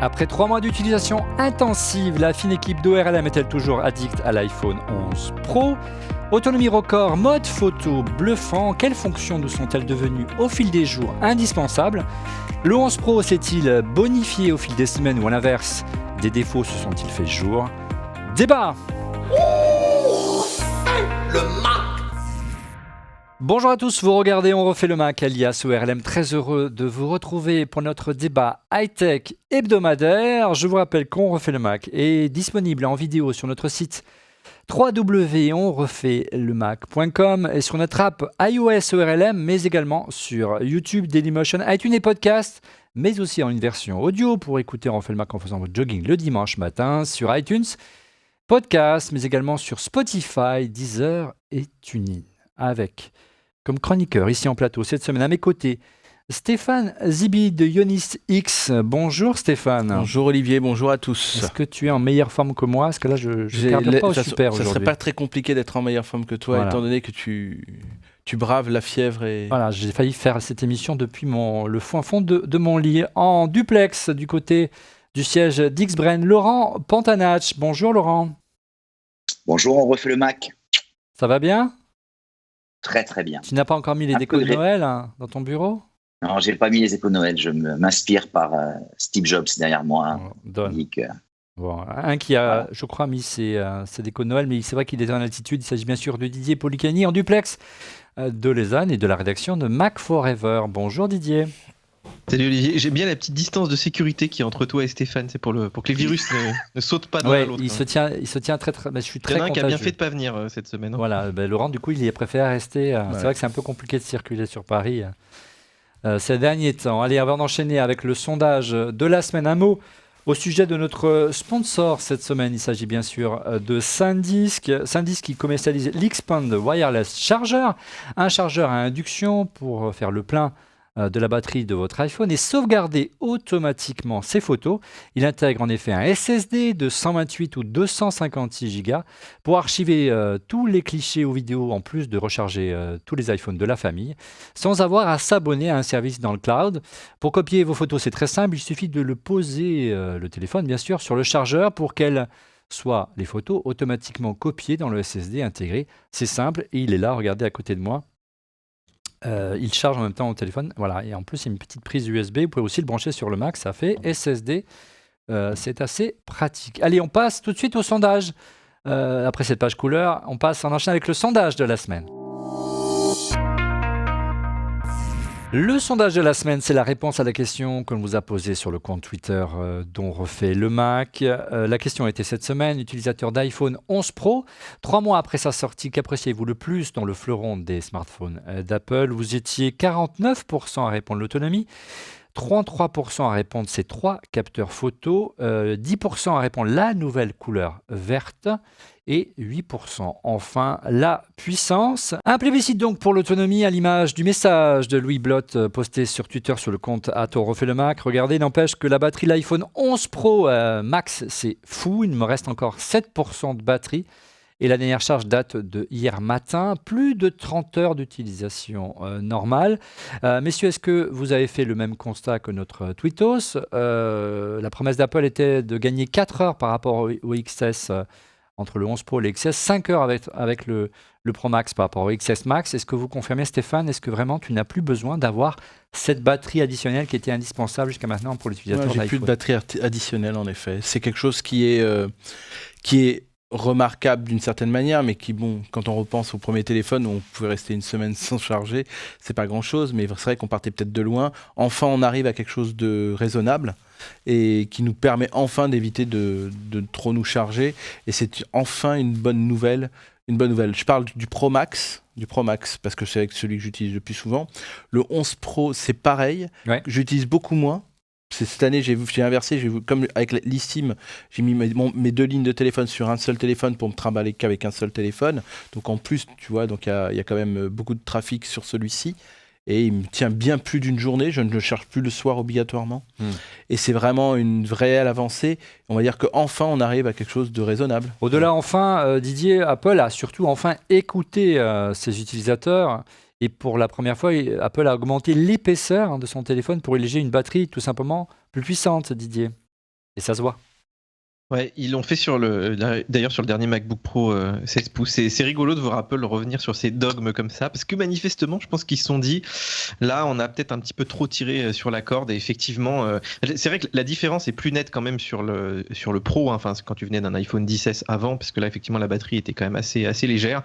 Après 3 mois d'utilisation intensive, la fine équipe d'ORLM est-elle toujours addicte à l'iPhone 11 Pro ? Autonomie record, mode photo bluffant, quelles fonctions nous sont-elles devenues au fil des jours indispensables ? Le 11 Pro s'est-il bonifié au fil des semaines ou à l'inverse, des défauts se sont-ils fait jour ? Débat ! Le Mac. Bonjour à tous, vous regardez On refait le Mac, alias ORLM, très heureux de vous retrouver pour notre débat high-tech hebdomadaire. Je vous rappelle qu'On refait le Mac est disponible en vidéo sur notre site www.onrefaitlemacom et sur notre app iOS ORLM, mais également sur YouTube, Dailymotion, iTunes et Podcast, mais aussi en une version audio pour écouter On refait le Mac en faisant votre jogging le dimanche matin sur iTunes, Podcast, mais également sur Spotify, Deezer et TuneIn. Avec comme chroniqueur ici en plateau cette semaine à mes côtés, Stéphane Zibi de Ionis X. Bonjour Stéphane. Bonjour Olivier, bonjour à tous. Est-ce que tu es en meilleure forme que moi ? Parce que là, je ne carbure pas au super aujourd'hui. Ça serait pas très compliqué d'être en meilleure forme que toi, Voilà. étant donné que tu braves la fièvre. Voilà, j'ai failli faire cette émission depuis le fond de mon lit. En duplex du côté du siège d'X-Brain, Laurent Pantanach. Bonjour Laurent. Bonjour, on refait le Mac. Ça va bien ? Très très bien. Tu n'as pas encore mis les décos de Noël dans ton bureau ? Non, j'ai pas mis les échos de Noël. Je m'inspire par Steve Jobs derrière moi. Bon, un qui a, je crois, mis ses décos de Noël, mais c'est vrai qu'il est en altitude. Il s'agit bien sûr de Didier Policani en duplex de Lausanne et de la rédaction de Mac Forever. Bonjour Didier. Salut Olivier, j'aime bien la petite distance de sécurité qui est entre toi et Stéphane, c'est pour que les virus ne sautent pas d'un à l'autre. Il se tient très très. Mais je suis très Il y en a un contagieux. qui a bien fait de pas venir cette semaine. Voilà, Laurent, du coup, il préfère rester. Ouais. C'est vrai que c'est un peu compliqué de circuler sur Paris ces derniers temps. Allez, avant d'enchaîner avec le sondage de la semaine, un mot au sujet de notre sponsor cette semaine. Il s'agit bien sûr de SanDisk. SanDisk qui commercialise l'Xpand Wireless Charger, un chargeur à induction pour faire le plein de la batterie de votre iPhone et sauvegarder automatiquement ses photos. Il intègre en effet un SSD de 128 ou 256 Go pour archiver tous les clichés ou vidéos en plus de recharger tous les iPhones de la famille sans avoir à s'abonner à un service dans le cloud. Pour copier vos photos, c'est très simple. Il suffit de le poser, le téléphone bien sûr, sur le chargeur pour qu'elles soient les photos automatiquement copiées dans le SSD intégré. C'est simple et il est là, regardez à côté de moi. Il charge en même temps au téléphone. Voilà. Et en plus, il y a une petite prise USB. Vous pouvez aussi le brancher sur le Mac. Ça fait SSD. C'est assez pratique. Allez, on passe tout de suite au sondage. Après cette page couleur, on enchaîne avec le sondage de la semaine. Le sondage de la semaine, c'est la réponse à la question qu'on vous a posée sur le compte Twitter dont refait le Mac. La question était cette semaine, utilisateur d'iPhone 11 Pro, 3 mois après sa sortie, qu'appréciez-vous le plus dans le fleuron des smartphones d'Apple ? Vous étiez 49% à répondre l'autonomie, 33% à répondre ces 3 capteurs photo, 10% à répondre la nouvelle couleur verte et 8% enfin la puissance. Un plébiscite donc pour l'autonomie à l'image du message de Louis Blotte posté sur Twitter sur le compte @on refait le Mac. Regardez, n'empêche que la batterie de l'iPhone 11 Pro Max, c'est fou, il me reste encore 7% de batterie. Et la dernière charge date de hier matin, plus de 30 heures d'utilisation normale. Messieurs, est-ce que vous avez fait le même constat que notre tweetos ? La promesse d'Apple était de gagner 4 heures par rapport au XS entre le 11 Pro et le XS, 5 heures avec le Pro Max par rapport au XS Max. Est-ce que vous confirmez, Stéphane ? Est-ce que vraiment tu n'as plus besoin d'avoir cette batterie additionnelle qui était indispensable jusqu'à maintenant pour l'utilisateur d'iPhone ? J'ai plus de batterie additionnelle en effet. C'est quelque chose qui est remarquable d'une certaine manière, mais qui, bon, quand on repense au premier téléphone où on pouvait rester une semaine sans charger, c'est pas grand-chose, mais c'est vrai qu'on partait peut-être de loin. Enfin, on arrive à quelque chose de raisonnable et qui nous permet enfin d'éviter de trop nous charger. Et c'est enfin une bonne nouvelle. Je parle du Pro Max, parce que c'est avec celui que j'utilise le plus souvent. Le 11 Pro, c'est pareil. Ouais. J'utilise beaucoup moins. Cette année, j'ai inversé, comme avec l'eSIM, j'ai mis mes 2 lignes de téléphone sur un seul téléphone pour me trimballer qu'avec un seul téléphone. Donc en plus, tu vois, il y a quand même beaucoup de trafic sur celui-ci. Et il me tient bien plus d'une journée. Je ne le charge plus le soir obligatoirement. Et c'est vraiment une réelle avancée. On va dire qu'enfin, on arrive à quelque chose de raisonnable. Au-delà, enfin, Didier, Apple a surtout enfin écouté ses utilisateurs. Et pour la première fois, Apple a augmenté l'épaisseur de son téléphone pour éléger une batterie tout simplement plus puissante, Didier. Et ça se voit. Ouais, ils l'ont fait d'ailleurs sur le dernier MacBook Pro 16 pouces. C'est rigolo de voir Apple revenir sur ces dogmes comme ça, parce que manifestement, je pense qu'ils se sont dit, là, on a peut-être un petit peu trop tiré sur la corde. Et effectivement, c'est vrai que la différence est plus nette quand même sur le Pro. Hein. Enfin, quand tu venais d'un iPhone 10S avant, parce que là, effectivement, la batterie était quand même assez légère.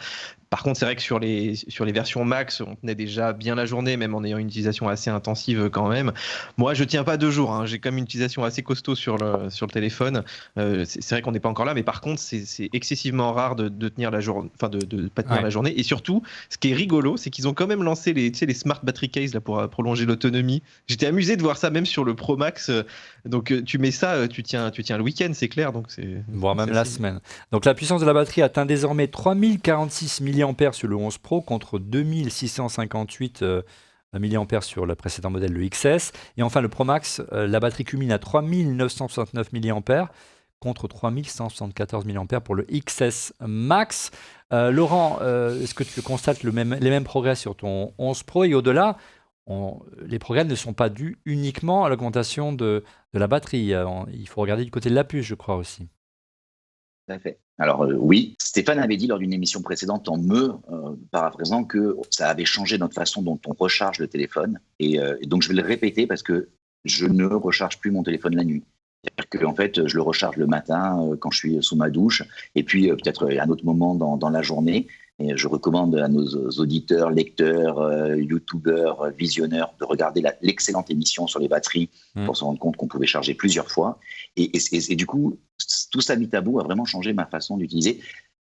Par contre, c'est vrai que sur les versions Max, on tenait déjà bien la journée, même en ayant une utilisation assez intensive quand même. Moi, je tiens pas 2 jours. Hein. J'ai quand même une utilisation assez costaud sur le téléphone. C'est vrai qu'on n'est pas encore là, mais par contre, c'est excessivement rare de tenir la journée, enfin de pas tenir la journée. Et surtout, ce qui est rigolo, c'est qu'ils ont quand même lancé les smart battery case là pour prolonger l'autonomie. J'étais amusé de voir ça même sur le Pro Max. Donc tu mets ça, tu tiens le week-end, c'est clair. Donc voire même la semaine. Donc la puissance de la batterie atteint désormais 3046 mAh sur le 11 Pro contre 2658 mAh sur le précédent modèle, le XS. Et enfin, le Pro Max, la batterie culmine à 3969 mAh contre 3174 mAh pour le XS Max. Laurent, est-ce que tu constates les mêmes progrès sur ton 11 Pro et au-delà, les progrès ne sont pas dus uniquement à l'augmentation de la batterie. Il faut regarder du côté de la puce, je crois aussi. Tout à fait. Alors oui, Stéphane avait dit lors d'une émission précédente en paraphrasant que ça avait changé notre façon dont on recharge le téléphone. Et donc je vais le répéter parce que je ne recharge plus mon téléphone la nuit. C'est-à-dire que en fait, je le recharge le matin quand je suis sous ma douche et puis peut-être à un autre moment dans la journée. Et je recommande à nos auditeurs, lecteurs, youtubeurs, visionneurs de regarder l'excellente émission sur les batteries pour se rendre compte qu'on pouvait charger plusieurs fois. Et du coup, tout ça mis à bout a vraiment changé ma façon d'utiliser.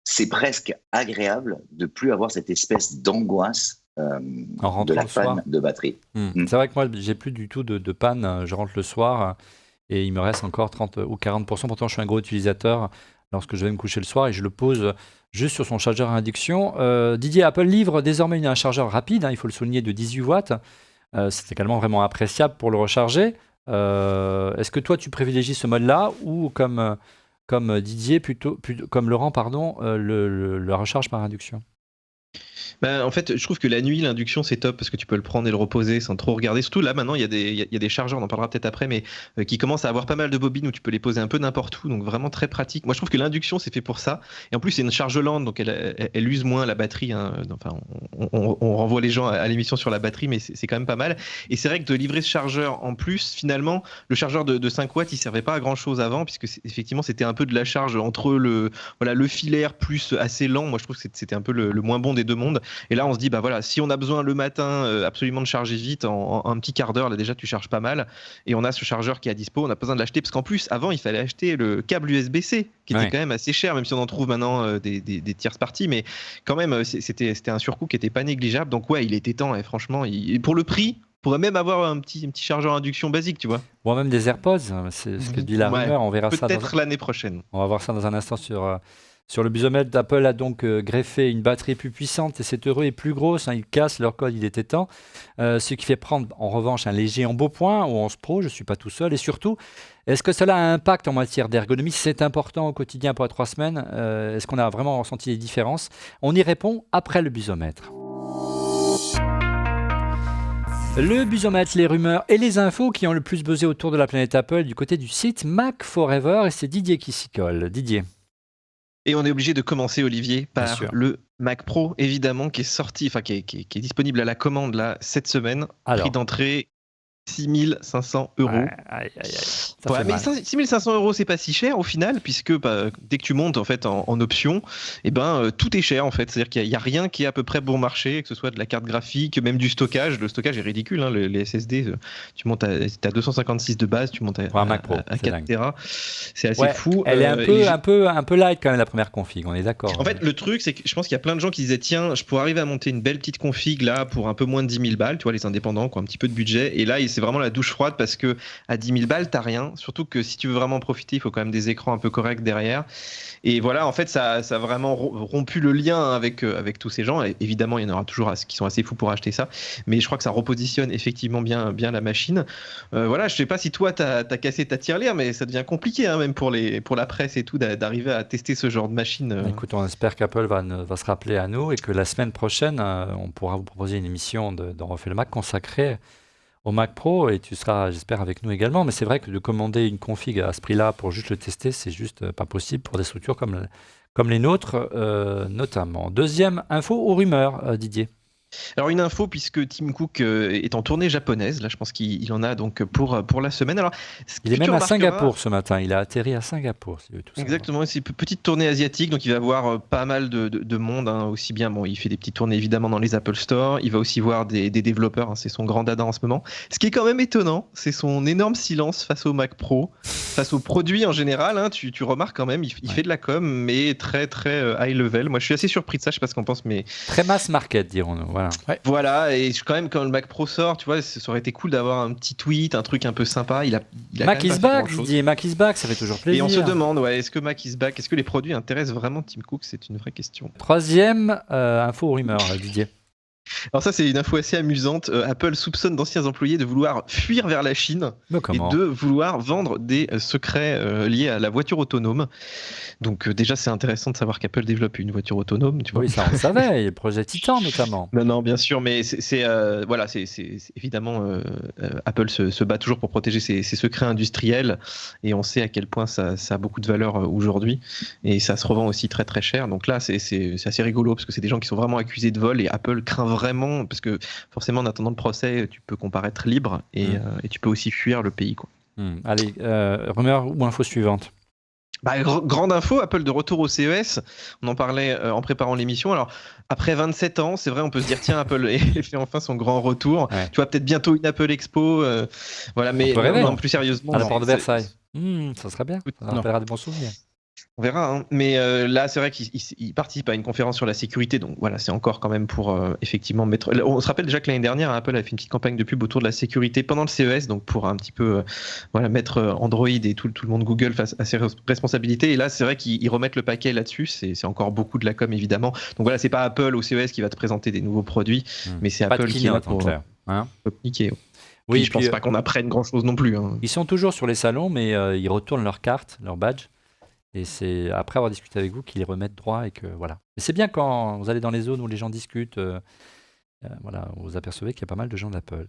C'est presque agréable de plus avoir cette espèce d'angoisse de la panne de batterie. C'est vrai que moi, j'ai plus du tout de panne. Je rentre le soir et il me reste encore 30 ou 40%. Pourtant, je suis un gros utilisateur lorsque je vais me coucher le soir et je le pose juste sur son chargeur à induction. Didier, Apple livre désormais un chargeur rapide, il faut le souligner, de 18 watts. C'est également vraiment appréciable pour le recharger. Est-ce que toi, tu privilégies ce mode-là ou comme Didier, plutôt comme Laurent, pardon, la recharge par induction? En fait, je trouve que la nuit, l'induction, c'est top parce que tu peux le prendre et le reposer sans trop regarder. Surtout là, maintenant, il y a des chargeurs, on en parlera peut-être après, mais qui commencent à avoir pas mal de bobines où tu peux les poser un peu n'importe où. Donc vraiment très pratique. Moi, je trouve que l'induction, c'est fait pour ça. Et en plus, c'est une charge lente, donc elle use moins la batterie. Hein. Enfin, on renvoie les gens à l'émission sur la batterie, mais c'est quand même pas mal. Et c'est vrai que de livrer ce chargeur en plus, finalement, le chargeur de 5 watts, il servait pas à grand chose avant, puisque effectivement, c'était un peu de la charge entre le filaire plus assez lent. Moi, je trouve que c'était un peu le moins bon des deux mondes. Et là, on se dit, bah voilà, si on a besoin le matin absolument de charger vite, en un petit quart d'heure, là déjà, tu charges pas mal. Et on a ce chargeur qui est à dispo, on n'a pas besoin de l'acheter. Parce qu'en plus, avant, il fallait acheter le câble USB-C, qui était quand même assez cher, même si on en trouve maintenant des tierces parties. Mais quand même, c'était un surcoût qui n'était pas négligeable. Donc ouais, il était temps, franchement. Pour le prix, on pourrait même avoir un petit chargeur induction basique, tu vois. Ou même des AirPods, c'est ce que dit la rumeur. On verra ça. Peut-être l'année prochaine. On va voir ça dans un instant sur le busomètre. Apple a donc greffé une batterie plus puissante et c'est heureux et plus grosse. Ils cassent leur code, il était temps. Ce qui fait prendre en revanche un léger embonpoint au 11 Pro. Je ne suis pas tout seul. Et surtout, est-ce que cela a un impact en matière d'ergonomie? C'est important au quotidien pour les 3 semaines. Est-ce qu'on a vraiment ressenti des différences? On y répond après le busomètre. Le busomètre, les rumeurs et les infos qui ont le plus buzzé autour de la planète Apple du côté du site Mac Forever. Et c'est Didier qui s'y colle. Didier. Et on est obligé de commencer, Olivier, par le Mac Pro, évidemment, qui est sorti, enfin qui est disponible à la commande là cette semaine. Alors, prix d'entrée 6 500 €. Ouais, mais 6 500 €, c'est pas si cher au final, puisque dès que tu montes en fait en option, tout est cher en fait. C'est-à-dire qu'il n'y a rien qui est à peu près bon marché, que ce soit de la carte graphique, même du stockage. Le stockage est ridicule, hein, les SSD. Tu montes à 256 de base, tu montes à Mac Pro, à 4 Tera. C'est assez fou. Elle est un peu light quand même, la première config, on est d'accord. En fait, le truc, c'est que je pense qu'il y a plein de gens qui disaient, tiens, je pourrais arriver à monter une belle petite config là pour un peu moins de 10 000 balles, tu vois, les indépendants qui ont un petit peu de budget. Et là, c'est vraiment la douche froide parce que à 10 000 balles, t'as rien. Surtout que si tu veux vraiment profiter, il faut quand même des écrans un peu corrects derrière. Et voilà, en fait, ça a vraiment rompu le lien avec tous ces gens. Et évidemment, il y en aura toujours qui sont assez fous pour acheter ça. Mais je crois que ça repositionne effectivement bien la machine. Voilà, je sais pas si toi, t'as cassé ta tirelire, mais ça devient compliqué, hein, même pour la presse et tout, d'arriver à tester ce genre de machine. Écoute, on espère qu'Apple va se rappeler à nous et que la semaine prochaine, on pourra vous proposer une émission d'On refait le Mac consacrée au Mac Pro et tu seras, j'espère, avec nous également. Mais c'est vrai que de commander une config à ce prix-là pour juste le tester, c'est juste pas possible pour des structures comme les nôtres, notamment. Deuxième info ou rumeur, Didier? Alors une info, puisque Tim Cook est en tournée japonaise, là je pense qu'il en a donc pour la semaine. Alors, Il est même à Singapour ce matin, il a atterri à Singapour. Si tout exactement, c'est une petite tournée asiatique, donc il va voir pas mal de monde, hein, aussi bien, bon, il fait des petites tournées évidemment dans les Apple Store, il va aussi voir des développeurs, hein, c'est son grand dada en ce moment. Ce qui est quand même étonnant, c'est son énorme silence face au Mac Pro, face aux produits en général, hein, tu remarques quand même, il fait de la com, mais très très high level. Moi je suis assez surpris de ça, je sais pas ce qu'on pense, mais... Très mass market, dirons-nous. Voilà. Ouais. Voilà, et quand même, quand le Mac Pro sort, tu vois, ça aurait été cool d'avoir un petit tweet, un truc un peu sympa. Il a Mac is back, Didier, Mac is back, ça fait toujours plaisir. Et on se demande, est-ce que Mac is back, est-ce que les produits intéressent vraiment Tim Cook? C'est une vraie question. Troisième info ou rumeur, Didier. Alors ça, c'est une info assez amusante. Apple soupçonne d'anciens employés de vouloir fuir vers la Chine et de vouloir vendre des secrets liés à la voiture autonome. Donc déjà, c'est intéressant de savoir qu'Apple développe une voiture autonome. Tu vois. Oui, ça on le savait, il y a le projet Titan notamment. Non, bien sûr, mais c'est évidemment, Apple se bat toujours pour protéger ses secrets industriels et on sait à quel point ça a beaucoup de valeur aujourd'hui et ça se revend aussi très très cher. Donc là, c'est assez rigolo parce que c'est des gens qui sont vraiment accusés de vol et Apple craint vraiment, parce que forcément en attendant le procès tu peux comparaître libre et tu peux aussi fuir le pays, quoi. Allez, rumeur ou info suivante? Grande info, Apple de retour au CES, on en parlait en préparant l'émission. Alors après 27 ans, c'est vrai, on peut se dire tiens, Apple fait enfin son grand retour. Tu vois, peut-être bientôt une Apple Expo, voilà, mais non, plus sérieusement, à la porte de Versailles. Ça serait bien, ça rappellera des bons souvenirs. On verra, hein. Mais là, c'est vrai qu'il participe à une conférence sur la sécurité, donc voilà, c'est encore quand même pour effectivement mettre. On se rappelle déjà que l'année dernière, Apple a fait une petite campagne de pub autour de la sécurité pendant le CES, donc pour un petit peu mettre Android et tout le monde Google face à ses responsabilités. Et là, c'est vrai qu'ils remettent le paquet là-dessus. C'est encore beaucoup de la com, évidemment. Donc voilà, c'est pas Apple au CES qui va te présenter des nouveaux produits, mais c'est Apple qui est là pour communiquer. Oui, je pense pas qu'on apprenne grand-chose non plus, hein. Ils sont toujours sur les salons, mais ils retournent leurs cartes, leurs badges. Et c'est après avoir discuté avec vous qu'ils les remettent droit et que voilà. Mais c'est bien quand vous allez dans les zones où les gens discutent, voilà, vous apercevez qu'il y a pas mal de gens d'Apple.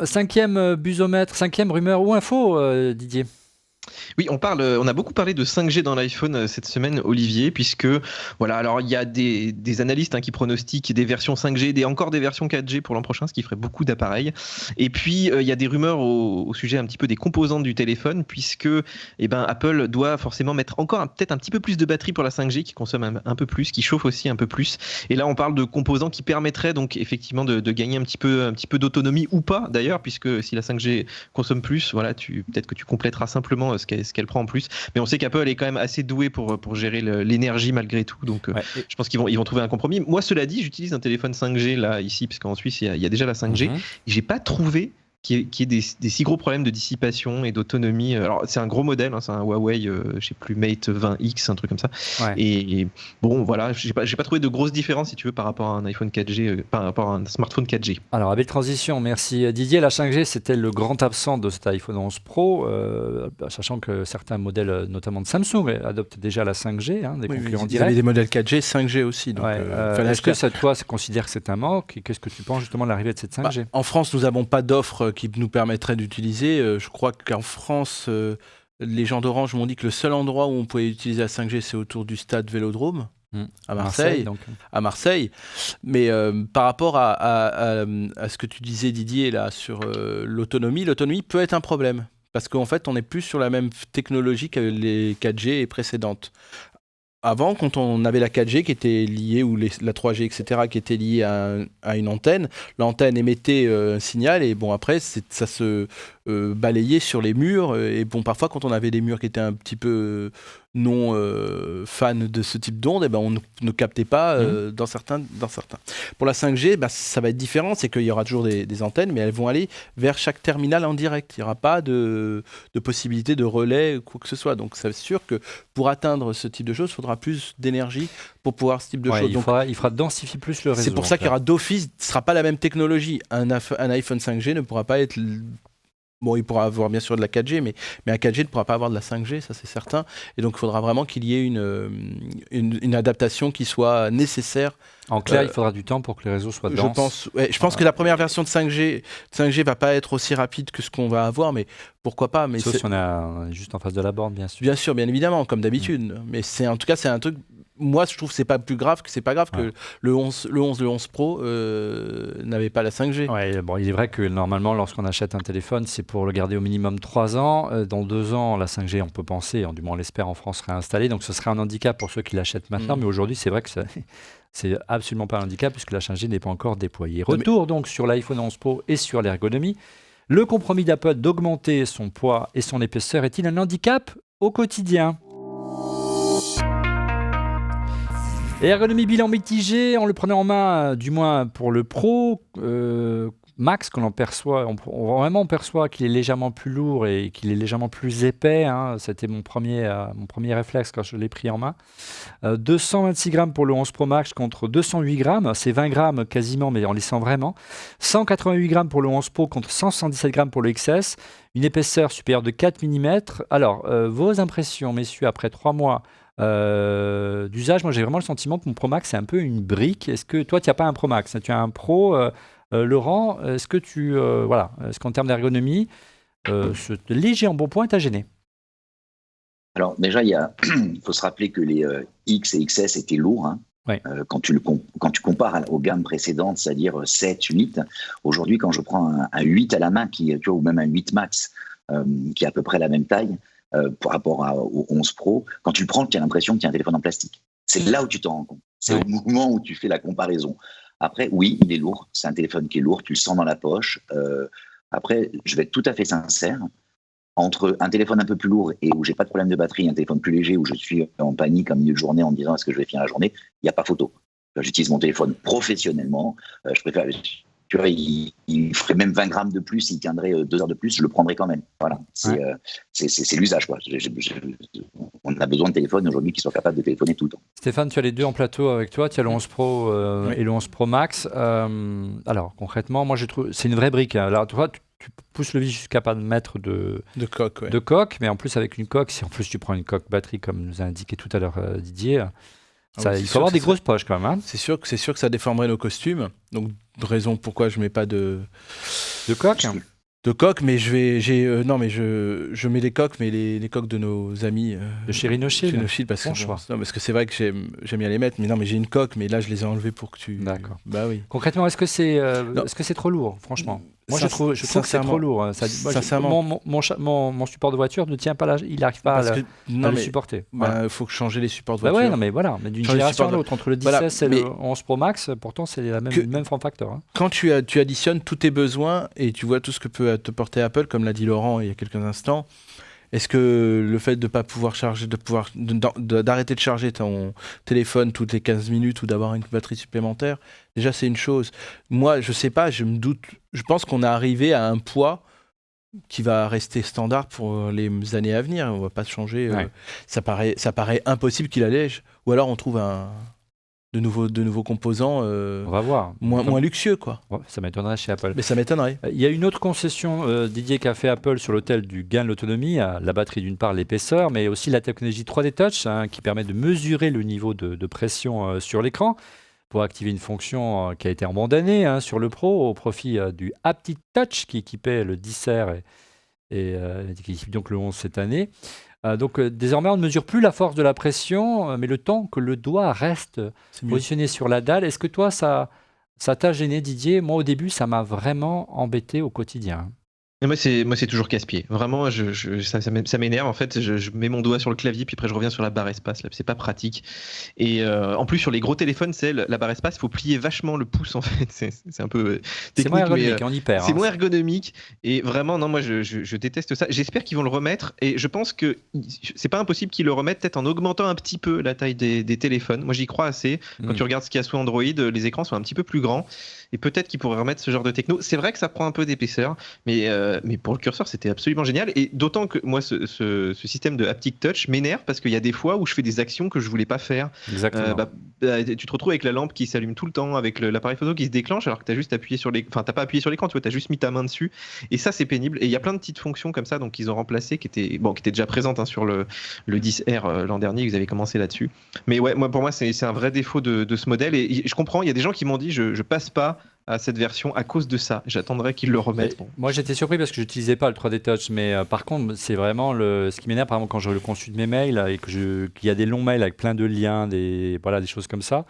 Cinquième busomètre, cinquième rumeur ou info, Didier? Oui, on a beaucoup parlé de 5G dans l'iPhone cette semaine, Olivier, puisque voilà, alors il y a des analystes qui pronostiquent des versions 5G, encore des versions 4G pour l'an prochain, ce qui ferait beaucoup d'appareils. Et puis il y a des rumeurs au sujet un petit peu des composantes du téléphone, puisque Apple doit forcément mettre encore peut-être un petit peu plus de batterie pour la 5G, qui consomme un peu plus, qui chauffe aussi un peu plus. Et là, on parle de composants qui permettraient donc effectivement de gagner un petit peu d'autonomie ou pas d'ailleurs, puisque si la 5G consomme plus, voilà, peut-être que tu compléteras simplement ce qu'elle prend en plus, mais on sait qu'Apple est quand même assez doué pour gérer l'énergie malgré tout, donc je pense qu'ils vont trouver un compromis. Moi, cela dit, j'utilise un téléphone 5G là ici, parce qu'en Suisse il y a déjà la 5G, et j'ai pas trouvé qu'il y ait des si gros problèmes de dissipation et d'autonomie. Alors c'est un gros modèle, c'est un Huawei, je sais plus, Mate 20X, un truc comme ça. Et bon, voilà, j'ai pas trouvé de grosses différences si tu veux par rapport à un iPhone 4G, par rapport à un smartphone 4G. Alors, belle transition, merci Didier. La 5G, c'était le grand absent de cet iPhone 11 Pro, sachant que certains modèles, notamment de Samsung, adoptent déjà la 5G, des concurrents directs. Il y avait des modèles 4G, 5G aussi. Donc, est-ce que toi, tu considères que c'est un manque? Et qu'est-ce que tu penses justement de l'arrivée de cette 5G? En France, nous n'avons pas d'offre qui nous permettrait d'utiliser. Je crois qu'en France, les gens d'Orange m'ont dit que le seul endroit où on pouvait utiliser la 5G, c'est autour du stade Vélodrome. À Marseille, à Marseille. Mais par rapport à ce que tu disais, Didier, là, sur l'autonomie peut être un problème. Parce qu'en fait, on n'est plus sur la même technologie que les 4G précédentes. Avant, quand on avait la 4G qui était liée, ou la 3G, etc., qui était liée à une antenne, l'antenne émettait un signal et bon, après, ça se balayait sur les murs. Et bon, parfois, quand on avait des murs qui étaient un petit peu non fans de ce type d'onde, on ne captait pas dans certains. Pour la 5G, ça va être différent, c'est qu'il y aura toujours des antennes, mais elles vont aller vers chaque terminal en direct. Il n'y aura pas de possibilité de relais ou quoi que ce soit. Donc c'est sûr que pour atteindre ce type de choses, il faudra plus d'énergie pour pouvoir ce type de choses. Il faudra densifier plus le réseau. C'est pour ça qu'il y aura d'office, ce ne sera pas la même technologie. Un iPhone 5G ne pourra pas être Bon, il pourra avoir bien sûr de la 4G, mais un 4G ne pourra pas avoir de la 5G, ça c'est certain. Et donc il faudra vraiment qu'il y ait une adaptation qui soit nécessaire. En clair, il faudra du temps pour que les réseaux soient denses. Je pense que la première version de 5G va pas être aussi rapide que ce qu'on va avoir, mais pourquoi pas. Mais sauf si on est juste en face de la borne, bien sûr. Bien sûr, bien évidemment, comme d'habitude. Mais en tout cas, c'est un truc. Moi, je trouve que c'est pas grave que le 11 Pro n'avait pas la 5G. Ouais, bon, il est vrai que normalement, lorsqu'on achète un téléphone, c'est pour le garder au minimum 3 ans. Dans 2 ans, la 5G, on peut penser, du moins on l'espère, en France serait installée. Donc ce serait un handicap pour ceux qui l'achètent maintenant. Mais aujourd'hui, c'est vrai que c'est absolument pas un handicap puisque la 5G n'est pas encore déployée. Retour donc sur l'iPhone 11 Pro et sur l'ergonomie. Le compromis d'Apple d'augmenter son poids et son épaisseur est-il un handicap au quotidien ? Ergonomie, bilan mitigé, en le prenant en main, du moins pour le Pro, Max, qu'on en perçoit, on perçoit qu'il est légèrement plus lourd et qu'il est légèrement plus épais. C'était mon premier réflexe quand je l'ai pris en main. 226 grammes pour le 11 Pro Max contre 208 grammes. C'est 20 grammes quasiment, mais on les sent vraiment. 188 grammes pour le 11 Pro contre 177 grammes pour le XS. Une épaisseur supérieure de 4 mm. Alors, vos impressions, messieurs, après 3 mois d'usage, moi j'ai vraiment le sentiment que mon Pro Max c'est un peu une brique. Est-ce que toi tu n'as pas un Pro Max, tu as un Pro, Laurent, est-ce que est-ce qu'en termes d'ergonomie, ce léger embonpoint t'a gêné? Alors déjà, il faut se rappeler que les X et XS étaient lourds. Ouais. Quand tu compares aux gammes précédentes, c'est-à-dire 7, 8, aujourd'hui quand je prends un 8 à la main, ou même un 8 Max, qui est à peu près la même taille, par rapport au 11 Pro, quand tu le prends, tu as l'impression que tu as un téléphone en plastique. C'est là où tu t'en rends compte. C'est au moment où tu fais la comparaison. Après, oui, il est lourd. C'est un téléphone qui est lourd. Tu le sens dans la poche. Après, je vais être tout à fait sincère. Entre un téléphone un peu plus lourd et où j'ai pas de problème de batterie, un téléphone plus léger où je suis en panique en milieu de journée en me disant est-ce que je vais finir la journée, il n'y a pas photo. J'utilise mon téléphone professionnellement. Je préfère... Tu vois, il ferait même 20 grammes de plus, il tiendrait 2 heures de plus, je le prendrais quand même. Voilà, c'est l'usage, quoi. On a besoin de téléphone aujourd'hui qui soit capable de téléphoner tout le temps. Stéphane, tu as les deux en plateau avec toi, tu as le 11 Pro et le 11 Pro Max. Alors concrètement, moi je trouve c'est une vraie brique. Alors toi, tu pousses le vis jusqu'à pas de mettre de coque, mais en plus avec une coque, si en plus tu prends une coque batterie comme nous a indiqué tout à l'heure Didier. Il faut avoir des grosses poches quand même. C'est sûr que ça déformerait nos costumes. Donc, raison pourquoi je mets pas de coque. De coque, mais je mets les coques, mais les coques de nos amis de chez Rhinoshield. Parce que c'est vrai que j'aime bien les mettre, mais non, mais j'ai une coque, mais là je les ai enlevées pour que tu. D'accord. Bah oui. Concrètement, est-ce que c'est trop lourd, franchement? Moi, je trouve que c'est trop lourd. Sincèrement, mon support de voiture ne tient pas là, il n'arrive pas à le supporter. Il faut changer les supports de voiture. Ouais, non, mais voilà, mais d'une génération à l'autre, entre le 16 et le 11 Pro Max, pourtant c'est le même form factor. Quand tu additionnes tous tes besoins et tu vois tout ce que peut te porter Apple, comme l'a dit Laurent il y a quelques instants, est-ce que le fait de ne pas pouvoir charger, d'arrêter de charger ton téléphone toutes les 15 minutes ou d'avoir une batterie supplémentaire, déjà c'est une chose. Moi, je sais pas, je me doute, je pense qu'on est arrivé à un poids qui va rester standard pour les années à venir. On va pas changer. Ça paraît impossible qu'il allège. Ou alors on trouve de nouveaux composants on va voir. moins luxueux, quoi. Ouais, ça m'étonnerait chez Apple. Mais ça m'étonnerait. Il y a une autre concession, Didier, qu'a fait Apple sur l'autel du gain de l'autonomie, la batterie d'une part, l'épaisseur, mais aussi la technologie 3D Touch qui permet de mesurer le niveau de pression sur l'écran pour activer une fonction qui a été abandonnée sur le Pro au profit du Haptic Touch qui équipait le 10R et qui équipe donc le 11 cette année. Donc désormais, on ne mesure plus la force de la pression, mais le temps que le doigt reste positionné sur la dalle. Est-ce que toi, ça t'a gêné, Didier? Moi, au début, ça m'a vraiment embêté au quotidien. Et moi, c'est toujours casse-pied. Vraiment, ça m'énerve. En fait, je mets mon doigt sur le clavier, puis après, je reviens sur la barre espace. Là, c'est pas pratique. Et en plus, sur les gros téléphones, la barre espace, il faut plier vachement le pouce, en fait. C'est un peu technique. C'est moins ergonomique, on y perd. C'est moins ergonomique. Et vraiment, non, moi, je déteste ça. J'espère qu'ils vont le remettre. Et je pense que c'est pas impossible qu'ils le remettent, peut-être en augmentant un petit peu la taille des téléphones. Moi, j'y crois assez. Quand tu regardes ce qu'il y a sous Android, les écrans sont un petit peu plus grands. Et peut-être qu'ils pourraient remettre ce genre de techno. C'est vrai que ça prend un peu d'épaisseur, mais mais pour le curseur, c'était absolument génial. Et d'autant que moi, ce système de haptic touch m'énerve parce qu'il y a des fois où je fais des actions que je voulais pas faire. Exactement. Tu te retrouves avec la lampe qui s'allume tout le temps, avec l'appareil photo qui se déclenche alors que tu as juste appuyé sur l'écran. Enfin, t'as pas appuyé sur l'écran, tu vois, tu as juste mis ta main dessus. Et ça, c'est pénible. Et il y a plein de petites fonctions comme ça, donc qu'ils ont remplacées, qui étaient déjà présentes sur le 10R l'an dernier. Vous avez commencé là-dessus. Mais ouais, pour moi, c'est un vrai défaut de ce modèle. Et je comprends, il y a des gens qui m'ont dit, je passe pas à cette version à cause de ça. J'attendrai qu'ils le remettent. Bon. Moi, j'étais surpris parce que je n'utilisais pas le 3D Touch, mais par contre, c'est vraiment ce qui m'énerve, par exemple, quand je consulte mes mails et qu'il y a des longs mails avec plein de liens, des choses comme ça.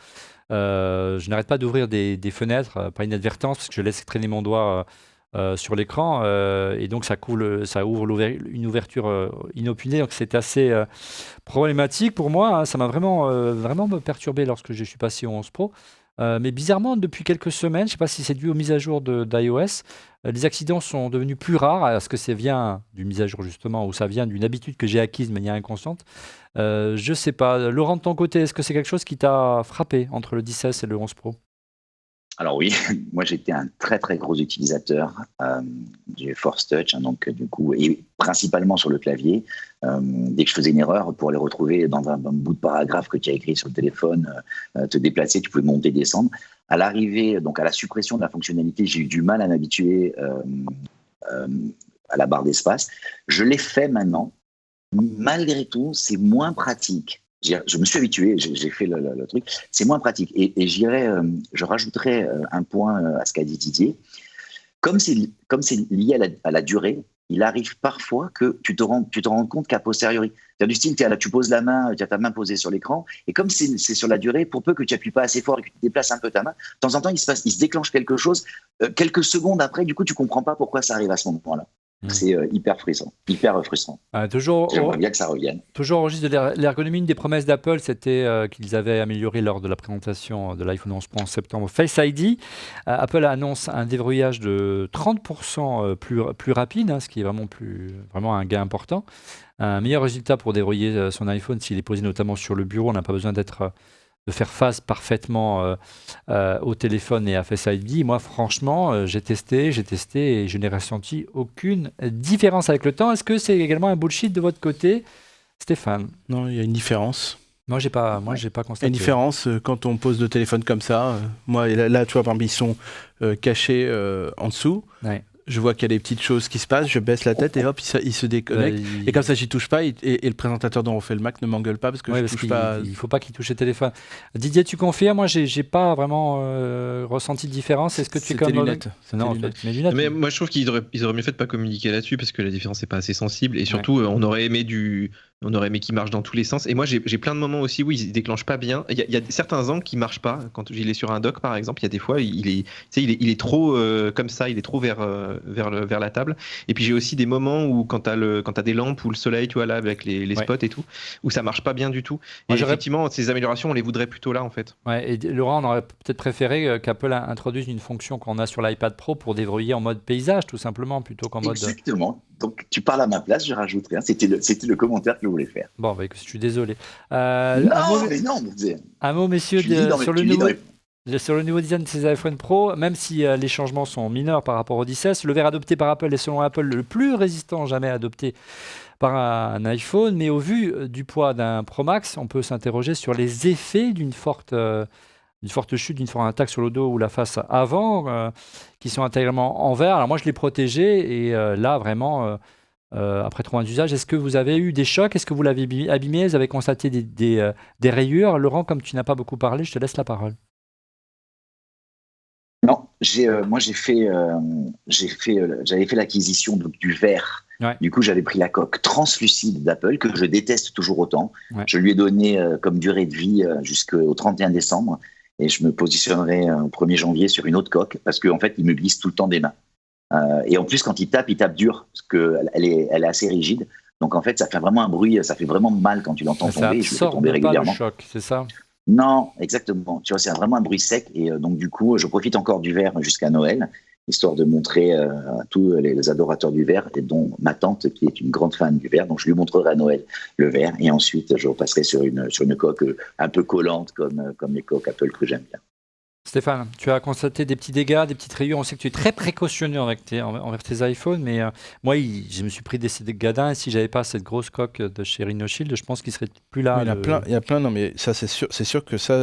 Je n'arrête pas d'ouvrir des fenêtres par inadvertance parce que je laisse traîner mon doigt sur l'écran et donc ça ouvre une ouverture inopinée. Donc c'est assez problématique pour moi. Hein. Ça m'a vraiment perturbé lorsque je suis passé au 11 Pro. Mais bizarrement, depuis quelques semaines, je ne sais pas si c'est dû aux mises à jour d'iOS, les accidents sont devenus plus rares. Est-ce que ça vient d'une mise à jour justement ou ça vient d'une habitude que j'ai acquise de manière inconsciente? Je ne sais pas. Laurent, de ton côté, est-ce que c'est quelque chose qui t'a frappé entre le 10S et le 11 Pro? Alors oui, moi j'étais un très très gros utilisateur du Force Touch, hein, donc du coup, et principalement sur le clavier. Dès que je faisais une erreur, pour les retrouver dans un bout de paragraphe que tu as écrit sur le téléphone, te déplacer, tu pouvais monter, descendre. À l'arrivée, donc à la suppression de la fonctionnalité, j'ai eu du mal à m'habituer à la barre d'espace. Je l'ai fait maintenant. Malgré tout, c'est moins pratique. Je me suis habitué, j'ai fait le truc. C'est moins pratique. Et je rajouterais un point à ce qu'a dit Didier. Comme c'est lié à la durée, il arrive parfois que tu te rends compte qu'à posteriori, tu as du style, tu poses la main, tu as ta main posée sur l'écran, et comme c'est sur la durée, pour peu que tu n'appuies pas assez fort et que tu déplaces un peu ta main, de temps en temps, il se déclenche quelque chose. Quelques secondes après, du coup, tu ne comprends pas pourquoi ça arrive à ce moment-là. C'est hyper frustrant. J'aimerais bien que ça revienne. Toujours au registre de l'ergonomie, une des promesses d'Apple, c'était qu'ils avaient amélioré lors de la présentation de l'iPhone 11 Pro en septembre Face ID. Apple annonce un déverrouillage de 30% plus rapide, hein, ce qui est vraiment un gain important. Un meilleur résultat pour déverrouiller son iPhone s'il est posé notamment sur le bureau. On n'a pas besoin de faire face parfaitement au téléphone et à Face ID. Moi, franchement, j'ai testé et je n'ai ressenti aucune différence avec le temps. Est-ce que c'est également un bullshit de votre côté, Stéphane? Non, il y a une différence. Moi, j'ai pas constaté. Une différence quand on pose le téléphone comme ça. Moi, là, tu vois, par exemple, ils sont cachés en dessous. Ouais. Je vois qu'il y a des petites choses qui se passent, je baisse la tête et hop, il se déconnecte. Et comme ça, j'y touche pas et le présentateur dont on fait le Mac ne m'engueule pas parce que je touche pas. Il faut pas qu'il touche le téléphone. Didier, tu confirmes? Moi, j'ai pas vraiment ressenti de différence. Est-ce que tu es comme lunettes. Non, mes lunettes. Mais moi, je trouve qu'ils auraient mieux fait de pas communiquer là-dessus parce que la différence n'est pas assez sensible et surtout, on aurait aimé qu'il marche dans tous les sens. Et moi, j'ai plein de moments aussi où il ne déclenche pas bien. Il y a certains angles qui ne marchent pas. Quand il est sur un dock, par exemple, il y a des fois, il est trop comme ça, il est trop vers la table. Et puis, j'ai aussi des moments où, quand tu as des lampes ou le soleil, tu vois, là, avec les spots et tout, où ça ne marche pas bien du tout. Et effectivement, ces améliorations, on les voudrait plutôt là, en fait. Ouais, et Laurent, on aurait peut-être préféré qu'Apple introduise une fonction qu'on a sur l'iPad Pro pour déverrouiller en mode paysage, tout simplement, plutôt qu'en mode... Exactement. Donc, tu parles à ma place, je rajouterai. C'était le commentaire que je voulais faire. Bon, bah, je suis désolé. Un mot, messieurs, sur le nouveau design de ces iPhone Pro, même si les changements sont mineurs par rapport au 10S, le verre adopté par Apple est selon Apple le plus résistant jamais adopté par un iPhone, mais au vu du poids d'un Pro Max, on peut s'interroger sur les effets d'une forte chute, d'une forte attaque sur le dos ou la face avant, qui sont intégralement en verre. Alors moi, je l'ai protégé et là, vraiment... après 3 ans d'usage, est-ce que vous avez eu des chocs? Est-ce que vous l'avez abîmé? Vous avez constaté des rayures? Laurent, comme tu n'as pas beaucoup parlé, je te laisse la parole. Non, j'avais fait l'acquisition du verre. Ouais. Du coup, j'avais pris la coque translucide d'Apple, que je déteste toujours autant. Ouais. Je lui ai donné comme durée de vie jusqu'au 31 décembre. Et je me positionnerai au 1er janvier sur une autre coque, parce qu'en fait, il me glisse tout le temps des mains. Et en plus, quand il tape dur, parce qu'elle est assez rigide. Donc en fait, ça fait vraiment un bruit, ça fait vraiment mal quand tu l'entends tomber. Je le fais tomber régulièrement. Le choc, c'est ça? Non, exactement. Tu vois, c'est vraiment un bruit sec. Et donc du coup, je profite encore du verre jusqu'à Noël, histoire de montrer à tous les adorateurs du verre, et dont ma tante, qui est une grande fan du verre. Donc je lui montrerai à Noël le verre. Et ensuite, je repasserai sur une coque un peu collante, comme les coques Apple que j'aime bien. Stéphane, tu as constaté des petits dégâts, des petites rayures. On sait que tu es très précautionneux envers tes iPhones, mais moi, je me suis pris des gadins et si j'avais pas cette grosse coque de chez RhinoShield, je pense qu'il serait plus là. Il y a plein, non mais ça c'est sûr que ça...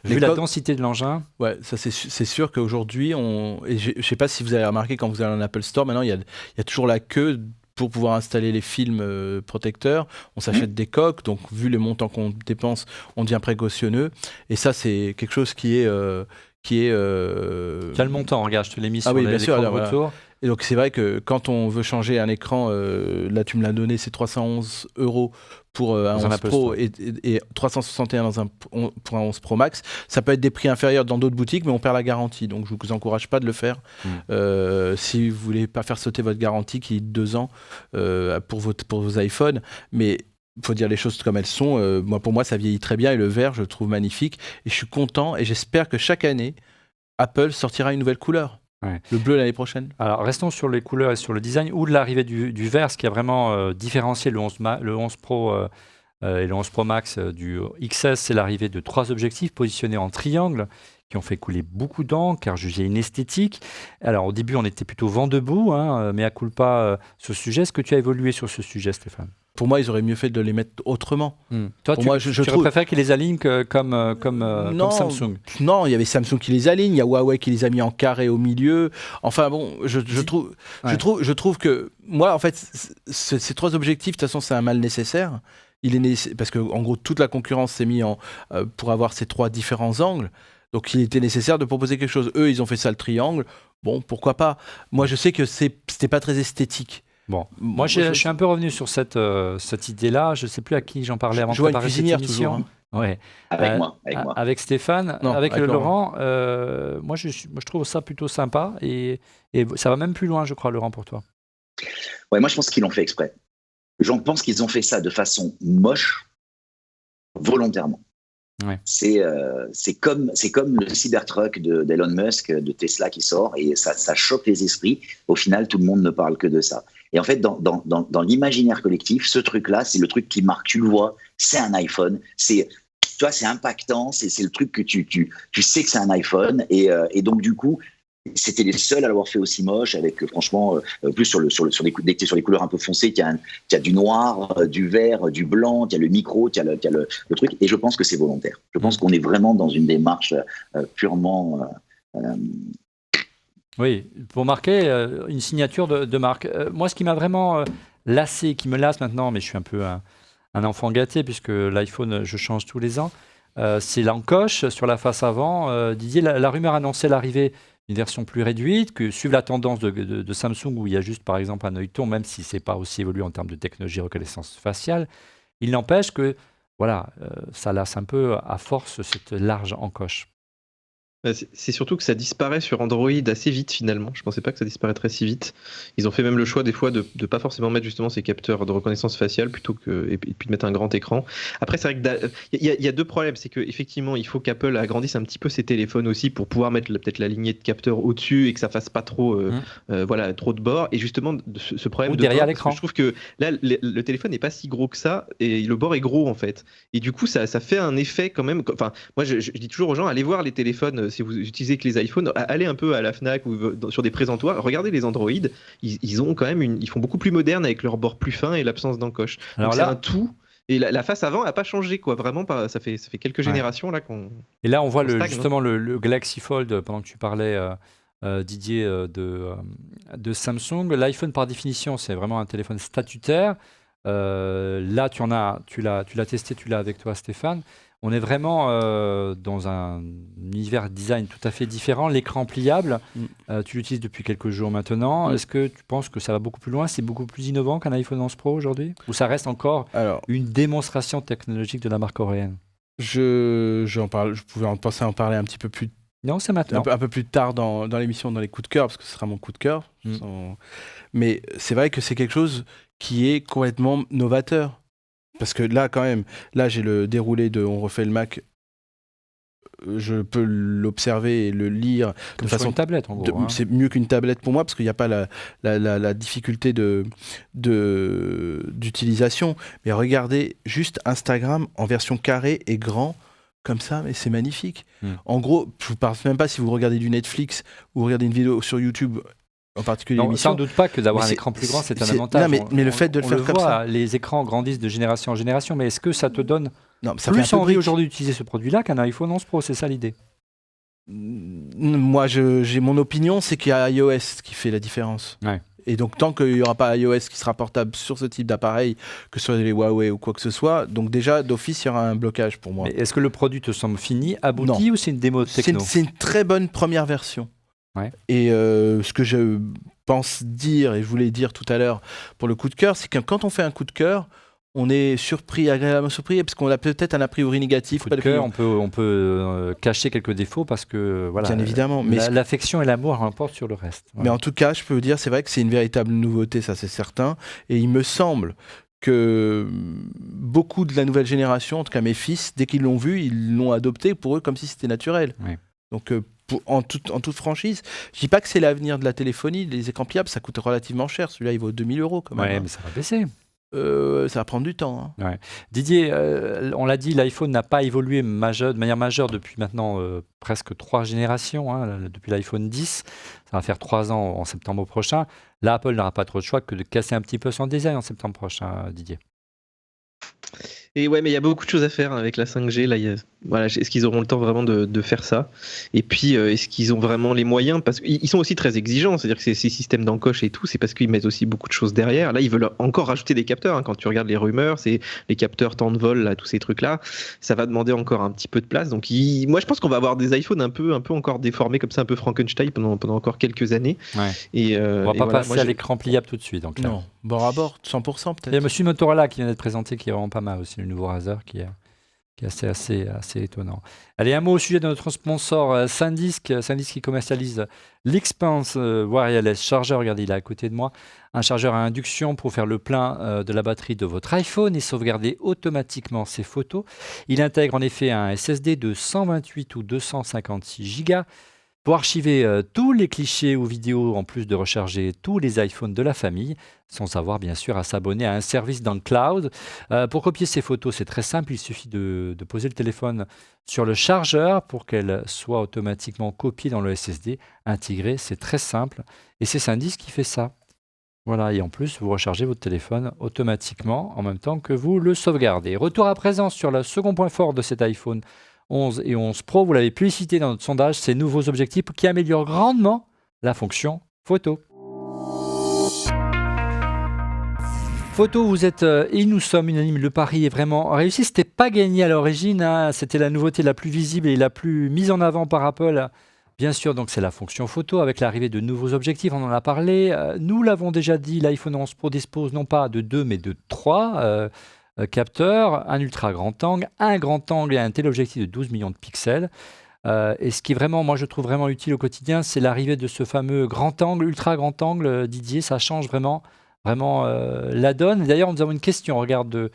Vu la densité de l'engin. Ouais, ça c'est sûr qu'aujourd'hui, et je sais pas si vous avez remarqué quand vous allez en Apple Store, maintenant il y a toujours la queue pour pouvoir installer les films protecteurs. On s'achète des coques, donc vu les montants qu'on dépense, on devient précautionneux. Et ça, c'est quelque chose qui est... Tu as le montant, regarde, je te l'ai mis sur l'écran de retour. Et donc c'est vrai que quand on veut changer un écran, là tu me l'as donné, c'est 311 € pour un 11 Pro et 361 pour un 11 Pro Max. Ça peut être des prix inférieurs dans d'autres boutiques, mais on perd la garantie. Donc je ne vous encourage pas de le faire. Si vous ne voulez pas faire sauter votre garantie qui est de 2 ans pour vos iPhones. Mais il faut dire les choses comme elles sont. Pour moi, ça vieillit très bien et le vert, je le trouve magnifique. Et je suis content et j'espère que chaque année, Apple sortira une nouvelle couleur. Ouais. Le bleu l'année prochaine. Alors, restons sur les couleurs et sur le design ou de l'arrivée du vert, ce qui a vraiment différencié le 11 Pro et le 11 Pro Max du XS, c'est l'arrivée de 3 objectifs positionnés en triangle qui ont fait couler beaucoup d'encre car jugés inesthétiques. Alors, au début, on était plutôt vent debout, mais à culpa sur ce sujet. Est-ce que tu as évolué sur ce sujet, Stéphane ? Pour moi, ils auraient mieux fait de les mettre autrement. Toi, tu préfères qu'ils les alignent comme Samsung ? Non, il y avait Samsung qui les aligne, il y a Huawei qui les a mis en carré au milieu. Enfin bon, je trouve que moi, en fait, ces 3 objectifs, de toute façon, c'est un mal nécessaire. Parce que en gros, toute la concurrence s'est mise pour avoir ces 3 différents angles. Donc, il était nécessaire de proposer quelque chose. Eux, ils ont fait ça le triangle. Bon, pourquoi pas ? Moi, je sais que c'était pas très esthétique. Bon, moi je suis un peu revenu sur cette idée-là. Je ne sais plus à qui j'en parlais avant de préparer cette émission. Toujours, hein. Ouais. Avec moi. Avec Stéphane, non, avec Laurent. Moi je trouve ça plutôt sympa et ça va même plus loin, je crois, Laurent, pour toi. Ouais, moi je pense qu'ils l'ont fait exprès. Je pense qu'ils ont fait ça de façon moche, volontairement. Ouais. C'est comme le Cybertruck d'Elon Musk, de Tesla qui sort et ça choque les esprits. Au final, tout le monde ne parle que de ça. Et en fait, dans l'imaginaire collectif, ce truc-là, c'est le truc qui marque. Tu le vois, c'est un iPhone. C'est impactant. C'est le truc que tu sais que c'est un iPhone. Et donc, du coup, c'était les seuls à l'avoir fait aussi moche, avec franchement, plus dès que t'es sur les couleurs un peu foncées, il y a du noir, du vert, du blanc, il y a le micro, il y a le truc. Et je pense que c'est volontaire. Je pense qu'on est vraiment dans une démarche purement... Oui, pour marquer une signature de marque. Moi, ce qui m'a vraiment lassé, qui me lasse maintenant, mais je suis un peu un enfant gâté, puisque l'iPhone, je change tous les ans, c'est l'encoche sur la face avant. Didier, la rumeur annonçait l'arrivée d'une version plus réduite, que suivre la tendance de Samsung, où il y a juste, par exemple, un œilleton, même si ce n'est pas aussi évolué en termes de technologie reconnaissance faciale. Il n'empêche que voilà, ça lasse un peu à force cette large encoche. C'est surtout que ça disparaît sur Android assez vite finalement. Je pensais pas que ça disparaîtrait si vite. Ils ont fait même le choix des fois de pas forcément mettre justement ces capteurs de reconnaissance faciale et puis de mettre un grand écran. Après c'est vrai que il y a 2 problèmes, c'est que effectivement il faut qu'Apple agrandisse un petit peu ses téléphones aussi pour pouvoir mettre peut-être la lignée de capteurs au-dessus et que ça fasse pas trop trop de bord. Et justement ce problème ou derrière l'écran. Je trouve que là le téléphone n'est pas si gros que ça et le bord est gros en fait. Et du coup ça fait un effet quand même. Enfin moi je dis toujours aux gens, allez voir les téléphones. Si vous utilisez que les iPhones, allez un peu à la Fnac ou sur des présentoirs, regardez les Android, ils ont quand même ils font beaucoup plus moderne avec leur bord plus fin et l'absence d'encoche. Alors donc là, c'est un tout. Et la face avant n'a pas changé, quoi. Vraiment, ça fait quelques générations là qu'on. Et là, on voit justement le Galaxy Fold, pendant que tu parlais, Didier, de Samsung. L'iPhone, par définition, c'est vraiment un téléphone statutaire. Là, tu l'as testé, tu l'as avec toi, Stéphane. On est vraiment dans un univers design tout à fait différent. L'écran pliable, tu l'utilises depuis quelques jours maintenant. Est-ce que tu penses que ça va beaucoup plus loin ? C'est beaucoup plus innovant qu'un iPhone 11 Pro aujourd'hui ? Ou ça reste encore une démonstration technologique de la marque coréenne ? Je pouvais penser à en parler un petit peu plus. Non, c'est maintenant. Un peu plus tard dans l'émission, dans les coups de cœur, parce que ce sera mon coup de cœur. Mais c'est vrai que c'est quelque chose qui est complètement novateur. Parce que là, quand même, j'ai le déroulé de On refait le Mac. Je peux l'observer et le lire comme de façon tablette, en gros. C'est mieux qu'une tablette pour moi parce qu'il n'y a pas la difficulté d'utilisation. Mais regardez juste Instagram en version carré et grand, comme ça, mais c'est magnifique. En gros, je vous parle même pas si vous regardez du Netflix ou vous regardez une vidéo sur YouTube, en particulier Non, l'émission. sans doute pas que d'avoir Mais un c'est- écran plus grand, c'est un c'est- avantage. non, mais le fait de le on faire comme voit, ça. les écrans grandissent de génération en génération, mais est-ce que ça te donne Non, ça fait un plus peu envie brique. aujourd'hui d'utiliser ce produit-là qu'un iPhone 11 Pro? C'est ça l'idée. Moi, j'ai mon opinion, c'est qu'il y a iOS qui fait la différence. Ouais. Et donc, tant qu'il n'y aura pas iOS qui sera portable sur ce type d'appareil, que ce soit les Huawei ou quoi que ce soit, donc déjà, d'office, il y aura un blocage pour moi. Mais est-ce que le produit te semble fini, abouti, ou c'est une démo techno? C'est une très bonne première version. Ouais. Et ce que je pense dire, et je voulais dire tout à l'heure pour le coup de cœur, c'est que quand on fait un coup de cœur, on est surpris, agréablement surpris, parce qu'on a peut-être un a priori négatif. Coup de cœur, on peut cacher quelques défauts parce que voilà, Bien évidemment, mais l'affection et l'amour l'emportent sur le reste. Mais en tout cas, je peux vous dire, c'est vrai que c'est une véritable nouveauté, ça c'est certain. Et il me semble que beaucoup de la nouvelle génération, en tout cas mes fils, dès qu'ils l'ont vu, ils l'ont adopté pour eux comme si c'était naturel. Oui. Donc en toute franchise, je dis pas que c'est l'avenir de la téléphonie, les écrans pliables, ça coûte relativement cher. Celui-là, il vaut 2000 € quand même. Ouais, mais ça va baisser. Ça va prendre du temps. Didier, on l'a dit, l'iPhone n'a pas évolué de manière majeure depuis maintenant presque 3 générations, depuis l'iPhone 10. Ça va faire 3 ans en septembre prochain. Là, Apple n'aura pas trop de choix que de casser un petit peu son design en septembre prochain, Didier. Et ouais, mais il y a beaucoup de choses à faire avec la 5G. Là, voilà, est-ce qu'ils auront le temps vraiment de faire ça? Et puis, est-ce qu'ils ont vraiment les moyens? Parce qu'ils sont aussi très exigeants. C'est-à-dire que ces systèmes d'encoche et tout, c'est parce qu'ils mettent aussi beaucoup de choses derrière. Là, ils veulent encore rajouter des capteurs. Quand tu regardes les rumeurs, c'est les capteurs temps de vol, là, tous ces trucs-là. Ça va demander encore un petit peu de place. Donc, moi, je pense qu'on va avoir des iPhones un peu encore déformés, comme ça, un peu Frankenstein pendant encore quelques années. Ouais. Et, on va pas passer à l'écran pliable tout de suite. Donc, là. Non, bord à bord, 100% peut-être. Il y a Monsieur Motorola qui vient d'être présenté, qui est vraiment pas mal aussi, le nouveau Razer, qui est assez étonnant. Allez, un mot au sujet de notre sponsor SanDisk qui commercialise l'Expanse Wireless Charger. Regardez, il est à côté de moi. Un chargeur à induction pour faire le plein de la batterie de votre iPhone et sauvegarder automatiquement ses photos. Il intègre en effet un SSD de 128 ou 256 Go pour archiver tous les clichés ou vidéos en plus de recharger tous les iPhones de la famille, sans avoir bien sûr à s'abonner à un service dans le cloud. Pour copier ces photos, c'est très simple, il suffit de poser le téléphone sur le chargeur pour qu'elle soit automatiquement copiée dans le SSD, intégrée, c'est très simple. Et c'est SanDisk qui fait ça. Voilà, et en plus, vous rechargez votre téléphone automatiquement en même temps que vous le sauvegardez. Retour à présent sur le second point fort de cet iPhone 11 et 11 Pro, vous l'avez publicité dans notre sondage, ces nouveaux objectifs qui améliorent grandement la fonction photo. Photo, vous êtes et nous sommes unanimes, le pari est vraiment réussi. C'était pas gagné à l'origine, c'était la nouveauté la plus visible et la plus mise en avant par Apple. Bien sûr, donc c'est la fonction photo avec l'arrivée de nouveaux objectifs, on en a parlé. Nous l'avons déjà dit, l'iPhone 11 Pro dispose non pas de 2 mais de 3 capteurs, un ultra grand angle, un grand angle et un téléobjectif de 12 millions de pixels. Et ce qui est vraiment, moi je trouve vraiment utile au quotidien, c'est l'arrivée de ce fameux grand angle, ultra grand angle, Didier, ça change vraiment la donne. D'ailleurs, nous avons une question, regarde,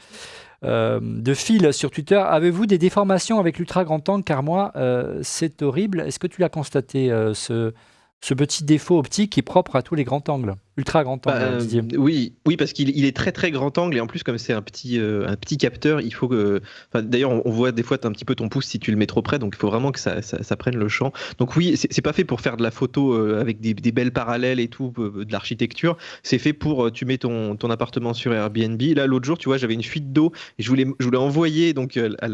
de Phil sur Twitter. Avez-vous des déformations avec l'ultra grand angle? Car moi, c'est horrible. Est-ce que tu l'as constaté, ce petit défaut optique qui est propre à tous les grands angles? Ultra grand angle, Didier. Oui, parce qu'il est très très grand angle et en plus comme c'est un petit capteur, il faut que. D'ailleurs, on voit des fois un petit peu ton pouce si tu le mets trop près, donc il faut vraiment que ça prenne le champ. Donc oui, c'est pas fait pour faire de la photo avec des belles parallèles et tout, de l'architecture. C'est fait pour tu mets ton appartement sur Airbnb. Là, l'autre jour, tu vois, j'avais une fuite d'eau et je voulais envoyer donc à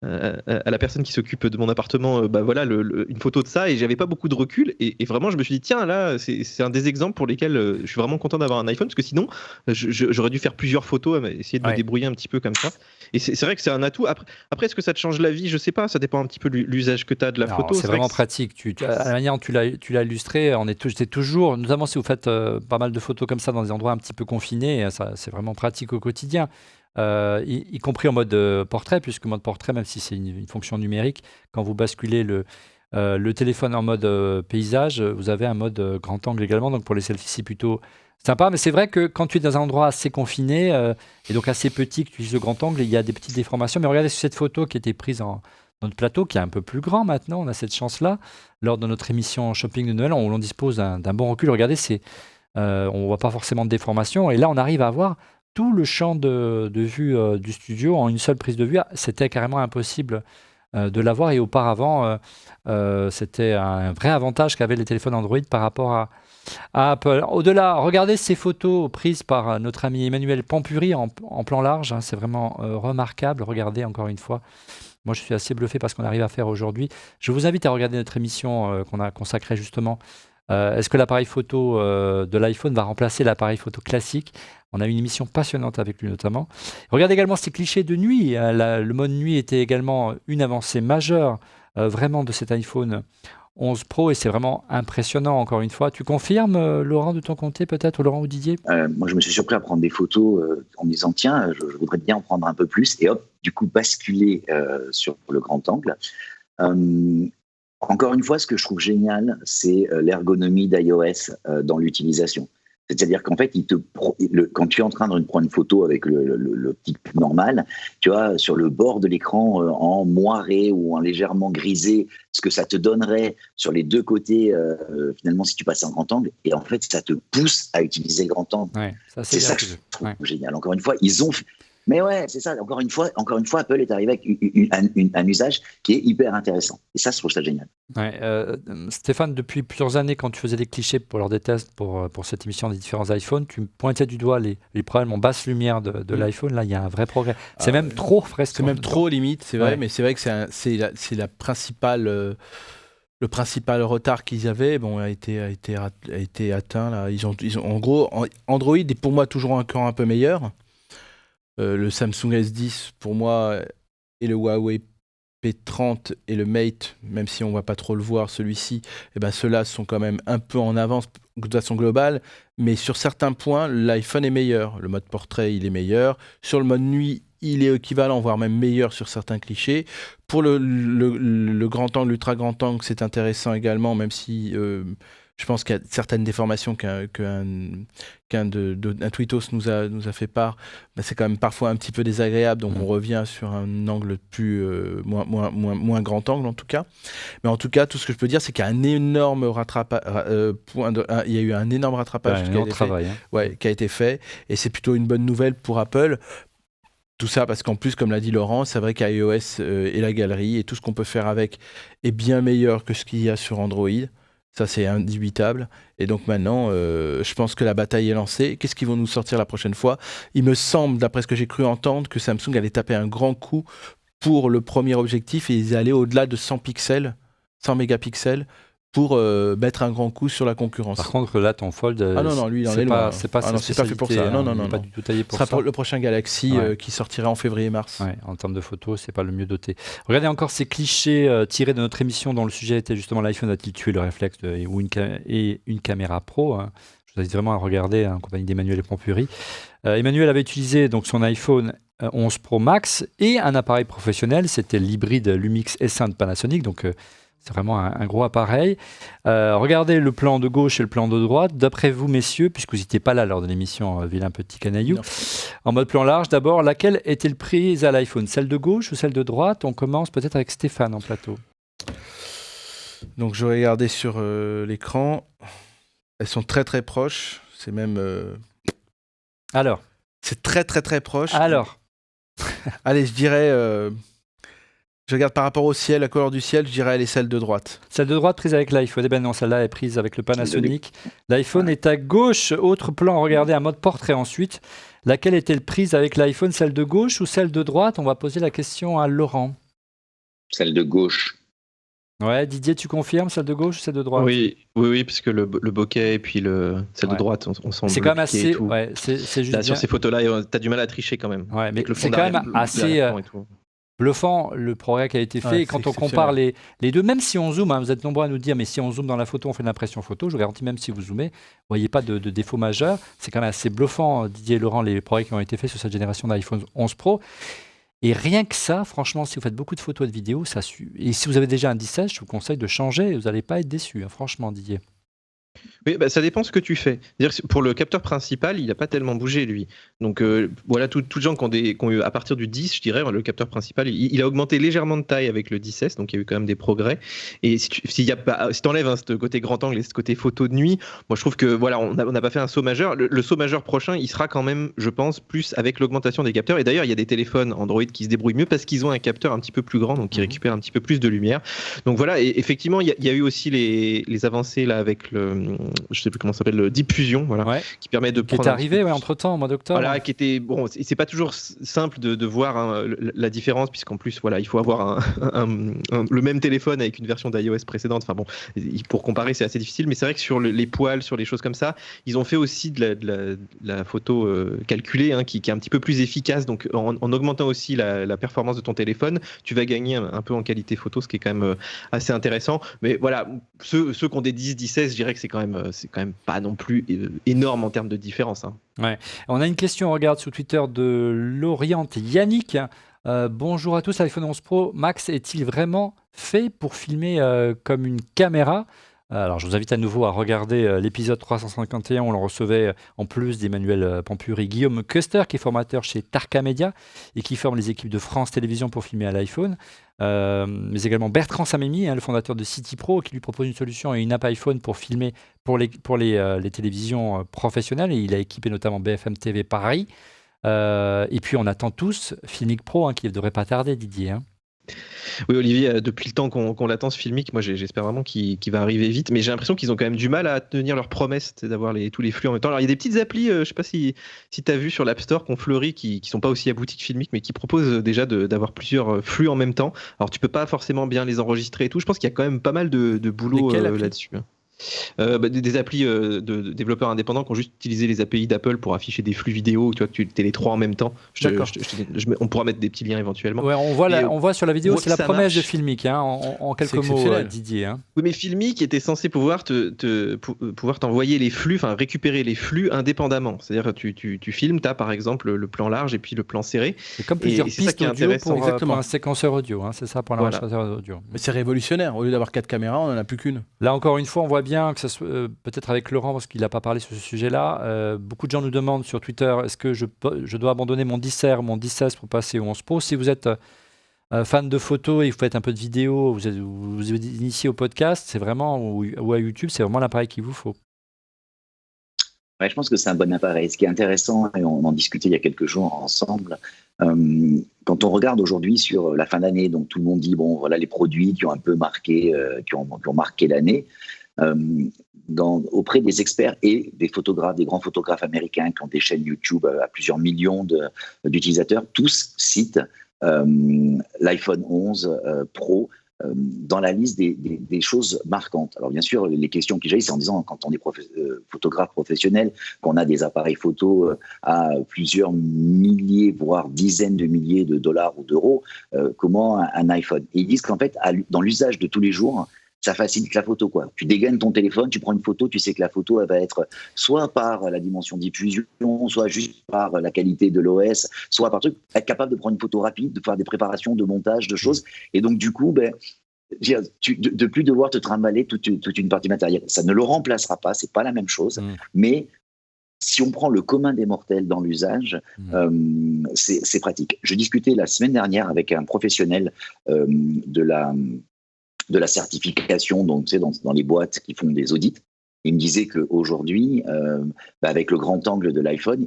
la personne qui s'occupe de mon appartement, voilà, une photo de ça et j'avais pas beaucoup de recul et vraiment je me suis dit tiens là c'est un des exemples pour lesquels je suis vraiment content d'avoir un iPhone parce que sinon j'aurais dû faire plusieurs photos, essayer de me débrouiller un petit peu comme ça. Et c'est vrai que c'est un atout. Après, est-ce que ça te change la vie? Je sais pas, ça dépend un petit peu de l'usage que tu as de la photo. C'est vraiment pratique. À la manière dont tu l'as illustré, c'est toujours, notamment si vous faites pas mal de photos comme ça dans des endroits un petit peu confinés, c'est vraiment pratique au quotidien. Y compris en mode portrait, puisque mode portrait, même si c'est une fonction numérique, quand vous basculez le téléphone en mode paysage, vous avez un mode grand angle également, donc pour les selfies c'est plutôt sympa, mais c'est vrai que quand tu es dans un endroit assez confiné et donc assez petit, que tu utilises le grand angle, il y a des petites déformations, mais regardez sur cette photo qui était prise dans notre plateau, qui est un peu plus grand maintenant, on a cette chance-là, lors de notre émission Shopping de Noël, on dispose d'un bon recul, regardez, on ne voit pas forcément de déformation, et là on arrive à avoir tout le champ de vue du studio en une seule prise de vue. C'était carrément impossible de l'avoir. Et auparavant, c'était un vrai avantage qu'avaient les téléphones Android par rapport à Apple. Au-delà, regardez ces photos prises par notre ami Emmanuel Pampuri en plan large. Hein, c'est vraiment remarquable. Regardez encore une fois. Moi, je suis assez bluffé par ce qu'on arrive à faire aujourd'hui. Je vous invite à regarder notre émission qu'on a consacrée justement. Est-ce que l'appareil photo de l'iPhone va remplacer l'appareil photo classique? On a eu une émission passionnante avec lui notamment. Regardez également ces clichés de nuit. Le mode nuit était également une avancée majeure vraiment de cet iPhone 11 Pro et c'est vraiment impressionnant encore une fois. Tu confirmes, Laurent, de ton côté peut-être, ou Laurent ou Didier? Moi, je me suis surpris à prendre des photos en me disant, tiens, je voudrais bien en prendre un peu plus. Et hop, du coup, basculer sur le grand angle. Encore une fois, ce que je trouve génial, c'est l'ergonomie d'iOS dans l'utilisation. C'est-à-dire qu'en fait, quand tu es en train de prendre une photo avec l'optique normale, tu vois, sur le bord de l'écran en moiré ou en légèrement grisé, ce que ça te donnerait sur les deux côtés, finalement, si tu passais en grand angle. Et en fait, ça te pousse à utiliser le grand angle. Ouais, c'est ça que je trouve génial. Encore une fois, ils ont... Mais ouais, c'est ça. Encore une fois, Apple est arrivé avec un usage qui est hyper intéressant. Et ça, je trouve ça génial. Ouais, Stéphane, depuis plusieurs années, quand tu faisais des clichés lors des tests pour cette émission des différents iPhones, tu pointais du doigt les problèmes en basse lumière de l'iPhone. Là, il y a un vrai progrès. C'est même trop presque. C'est même trop limite, c'est vrai. Mais c'est vrai que c'est la principale... le principal retard qu'ils avaient a été atteint. Là. Ils ont, en gros, Android est pour moi toujours encore un peu meilleur. Le Samsung S10 pour moi et le Huawei P30 et le Mate, même si on ne va pas trop le voir celui-ci, ceux-là sont quand même un peu en avance de façon globale, mais sur certains points l'iPhone est meilleur. Le mode portrait il est meilleur, sur le mode nuit il est équivalent, voire même meilleur sur certains clichés. Pour le grand angle, l'ultra grand angle, c'est intéressant également, même si je pense qu'il y a certaines déformations qu'un tweetos nous a fait part. C'est quand même parfois un petit peu désagréable, donc on revient sur un angle moins grand angle en tout cas. Mais en tout cas, tout ce que je peux dire, c'est qu'il y a un énorme rattrapage qui a été fait, et c'est plutôt une bonne nouvelle pour Apple. Tout ça parce qu'en plus, comme l'a dit Laurent, c'est vrai qu'iOS et la galerie et tout ce qu'on peut faire avec est bien meilleur que ce qu'il y a sur Android. Ça, c'est indubitable. Et donc maintenant, je pense que la bataille est lancée. Qu'est-ce qu'ils vont nous sortir la prochaine fois? Il me semble, d'après ce que j'ai cru entendre, que Samsung allait taper un grand coup pour le premier objectif et ils allaient au-delà de 100 mégapixels, pour mettre un grand coup sur la concurrence. Par contre, là, ton Fold, non, lui, il en est loin. C'est pas fait pour ça. Non. Pas du tout taillé pour ça. ça. Pour le prochain Galaxy qui sortira en février-mars. Ouais, en termes de photos, c'est pas le mieux doté. Regardez encore ces clichés tirés de notre émission dont le sujet était justement l'iPhone a-t-il tué le réflexe et une caméra pro. Hein. Je vous invite vraiment à regarder en compagnie d'Emmanuel Pampuri. Emmanuel avait utilisé donc son iPhone 11 Pro Max et un appareil professionnel. C'était l'hybride Lumix S1 de Panasonic. Donc c'est vraiment un gros appareil. Regardez le plan de gauche et le plan de droite. D'après vous, messieurs, puisque vous n'étiez pas là lors de l'émission Vilain Petit Canaillou, en mode plan large, d'abord, laquelle est-elle prise à l'iPhone? Celle de gauche ou celle de droite? On commence peut-être avec Stéphane en plateau. Donc, je vais regarder sur l'écran. Elles sont très, très proches. C'est même... Alors? C'est très, très, très proche. Alors? Allez, je dirais... Je regarde par rapport au ciel, la couleur du ciel, je dirais elle est celle de droite. Celle de droite prise avec l'iPhone. Eh bien non, celle-là est prise avec le Panasonic. L'iPhone est à gauche. Autre plan, regardez un mode portrait ensuite. Laquelle est-elle prise avec l'iPhone? Celle de gauche ou celle de droite? On va poser la question à Laurent. Celle de gauche. Ouais, Didier, tu confirmes celle de gauche ou celle de droite? Oui, puisque le bokeh et puis celle de droite, on semble. C'est quand même assez. Ouais, c'est juste. Là, sur ces photos-là, t'as du mal à tricher quand même. Ouais, mais c'est quand même assez. Bluffant le progrès qui a été fait. Et quand on compare les deux, même si on zoome, vous êtes nombreux à nous dire, mais si on zoome dans la photo, on fait une impression photo. Je vous garantis, même si vous zoomez, vous ne voyez pas de défaut majeur. C'est quand même assez bluffant, Didier et Laurent, les progrès qui ont été faits sur cette génération d'iPhone 11 Pro. Et rien que ça, franchement, si vous faites beaucoup de photos et de vidéos, et si vous avez déjà un 17, je vous conseille de changer. Vous n'allez pas être déçus, franchement, Didier. Oui, bah, ça dépend ce que tu fais. C'est-à-dire que pour le capteur principal, il n'a pas tellement bougé, lui. Donc voilà, tous les gens qui ont eu à partir du 10, je dirais, le capteur principal, il a augmenté légèrement de taille avec le 10S, donc il y a eu quand même des progrès. Et si tu enlèves ce côté grand angle et ce côté photo de nuit, moi je trouve que voilà, on n'a pas fait un saut majeur. Le saut majeur prochain, il sera quand même, je pense, plus avec l'augmentation des capteurs. Et d'ailleurs, il y a des téléphones Android qui se débrouillent mieux parce qu'ils ont un capteur un petit peu plus grand, donc qui récupère un petit peu plus de lumière. Donc voilà, et effectivement, il y a eu aussi les avancées là avec je sais plus comment ça s'appelle, le Deep Fusion, voilà, Ouais. qui permet de Qui est prendre arrivé entre-temps, au mois d'octobre. voilà, qui était bon. C'est pas toujours simple de voir la différence, puisqu'en plus, voilà, il faut avoir le même téléphone avec une version d'iOS précédente. Enfin bon, pour comparer, c'est assez difficile, mais c'est vrai que sur les poils, sur les choses comme ça, ils ont fait aussi de la photo calculée, hein, qui est un petit peu plus efficace. Donc, en augmentant aussi la performance de ton téléphone, tu vas gagner un peu en qualité photo, ce qui est quand même assez intéressant. Mais voilà, ceux qui ont des 10, 10, je dirais que c'est quand même pas non plus énorme en termes de différence, hein. Ouais. On a une question, on regarde sur Twitter de l'Oriente Yannick. Bonjour à tous, l'iPhone 11 Pro Max est-il vraiment fait pour filmer comme une caméra? Alors je vous invite à nouveau à regarder l'épisode 351, on le recevait en plus d'Emmanuel Pampuri, Guillaume Custer qui est formateur chez Tarka Media et qui forme les équipes de France Télévisions pour filmer à l'iPhone. Mais également Bertrand Samemi, le fondateur de City Pro, qui lui propose une solution et une app iPhone pour filmer pour les télévisions professionnelles. Et il a équipé notamment BFM TV Paris. Et puis on attend tous Filmic Pro, qui ne devrait pas tarder, Didier. Oui, Olivier, depuis le temps qu'on l'attend ce Filmic, moi j'espère vraiment qu'il va arriver vite, mais j'ai l'impression qu'ils ont quand même du mal à tenir leur promesse d'avoir tous les flux en même temps. Alors il y a des petites applis, je sais pas si tu as vu sur l'App Store, qu'on fleurit, qui sont pas aussi abouties que Filmic, mais qui proposent déjà d'avoir plusieurs flux en même temps. Alors tu peux pas forcément bien les enregistrer et tout, je pense qu'il y a quand même pas mal de boulot là-dessus. Des applis de développeurs indépendants qui ont juste utilisé les API d'Apple pour afficher des flux vidéo, tu vois, que tu es les trois en même temps. On pourra mettre des petits liens éventuellement. Ouais, on voit sur la vidéo, c'est la promesse de Filmic, en quelques mots, Didier. Oui, mais Filmic était censé pouvoir t'envoyer les flux, enfin récupérer les flus indépendamment. C'est-à-dire que tu filmes, tu as par exemple le plan large et puis le plan serré. C'est comme plusieurs pistes audio pour un séquenceur audio, c'est ça pour l'enregistreur audio. Mais c'est révolutionnaire, au lieu d'avoir 4 caméras, on n'en a plus qu'une. Là encore une fois, on voit bien que ça soit, peut-être avec Laurent, parce qu'il n'a pas parlé sur ce sujet-là, beaucoup de gens nous demandent sur Twitter, est-ce que je dois abandonner mon 10R, mon 10S pour passer au 11 Pro? Si vous êtes fan de photos et vous faites un peu de vidéo, vous vous initiez au podcast, c'est vraiment, ou à YouTube, c'est vraiment l'appareil qu'il vous faut. Ouais, je pense que c'est un bon appareil. Ce qui est intéressant, et on en discutait il y a quelques jours ensemble, quand on regarde aujourd'hui sur la fin d'année, donc tout le monde dit, bon, voilà les produits qui ont un peu marqué, qui ont marqué l'année, auprès des experts et des photographes, des grands photographes américains qui ont des chaînes YouTube à plusieurs millions d'utilisateurs, tous citent l'iPhone 11 Pro dans la liste des choses marquantes. Alors bien sûr, les questions qui jaillissent, c'est en disant, quand on est photographe professionnel, qu'on a des appareils photo à plusieurs milliers, voire dizaines de milliers de dollars ou d'euros, comment un iPhone? Et ils disent qu'en fait, dans l'usage de tous les jours, ça facilite la photo, quoi. Tu dégaines ton téléphone, tu prends une photo, tu sais que la photo, elle va être soit par la dimension diffusion, soit juste par la qualité de l'OS, soit par truc, être capable de prendre une photo rapide, de faire des préparations, de montage, de choses. Et donc, du coup, de plus devoir te trimballer toute une partie matérielle. Ça ne le remplacera pas, c'est pas la même chose, mais si on prend le commun des mortels dans l'usage, c'est pratique. Je discutais la semaine dernière avec un professionnel de la certification, donc, tu sais, dans les boîtes qui font des audits. Il me disait qu'aujourd'hui, avec le grand angle de l'iPhone,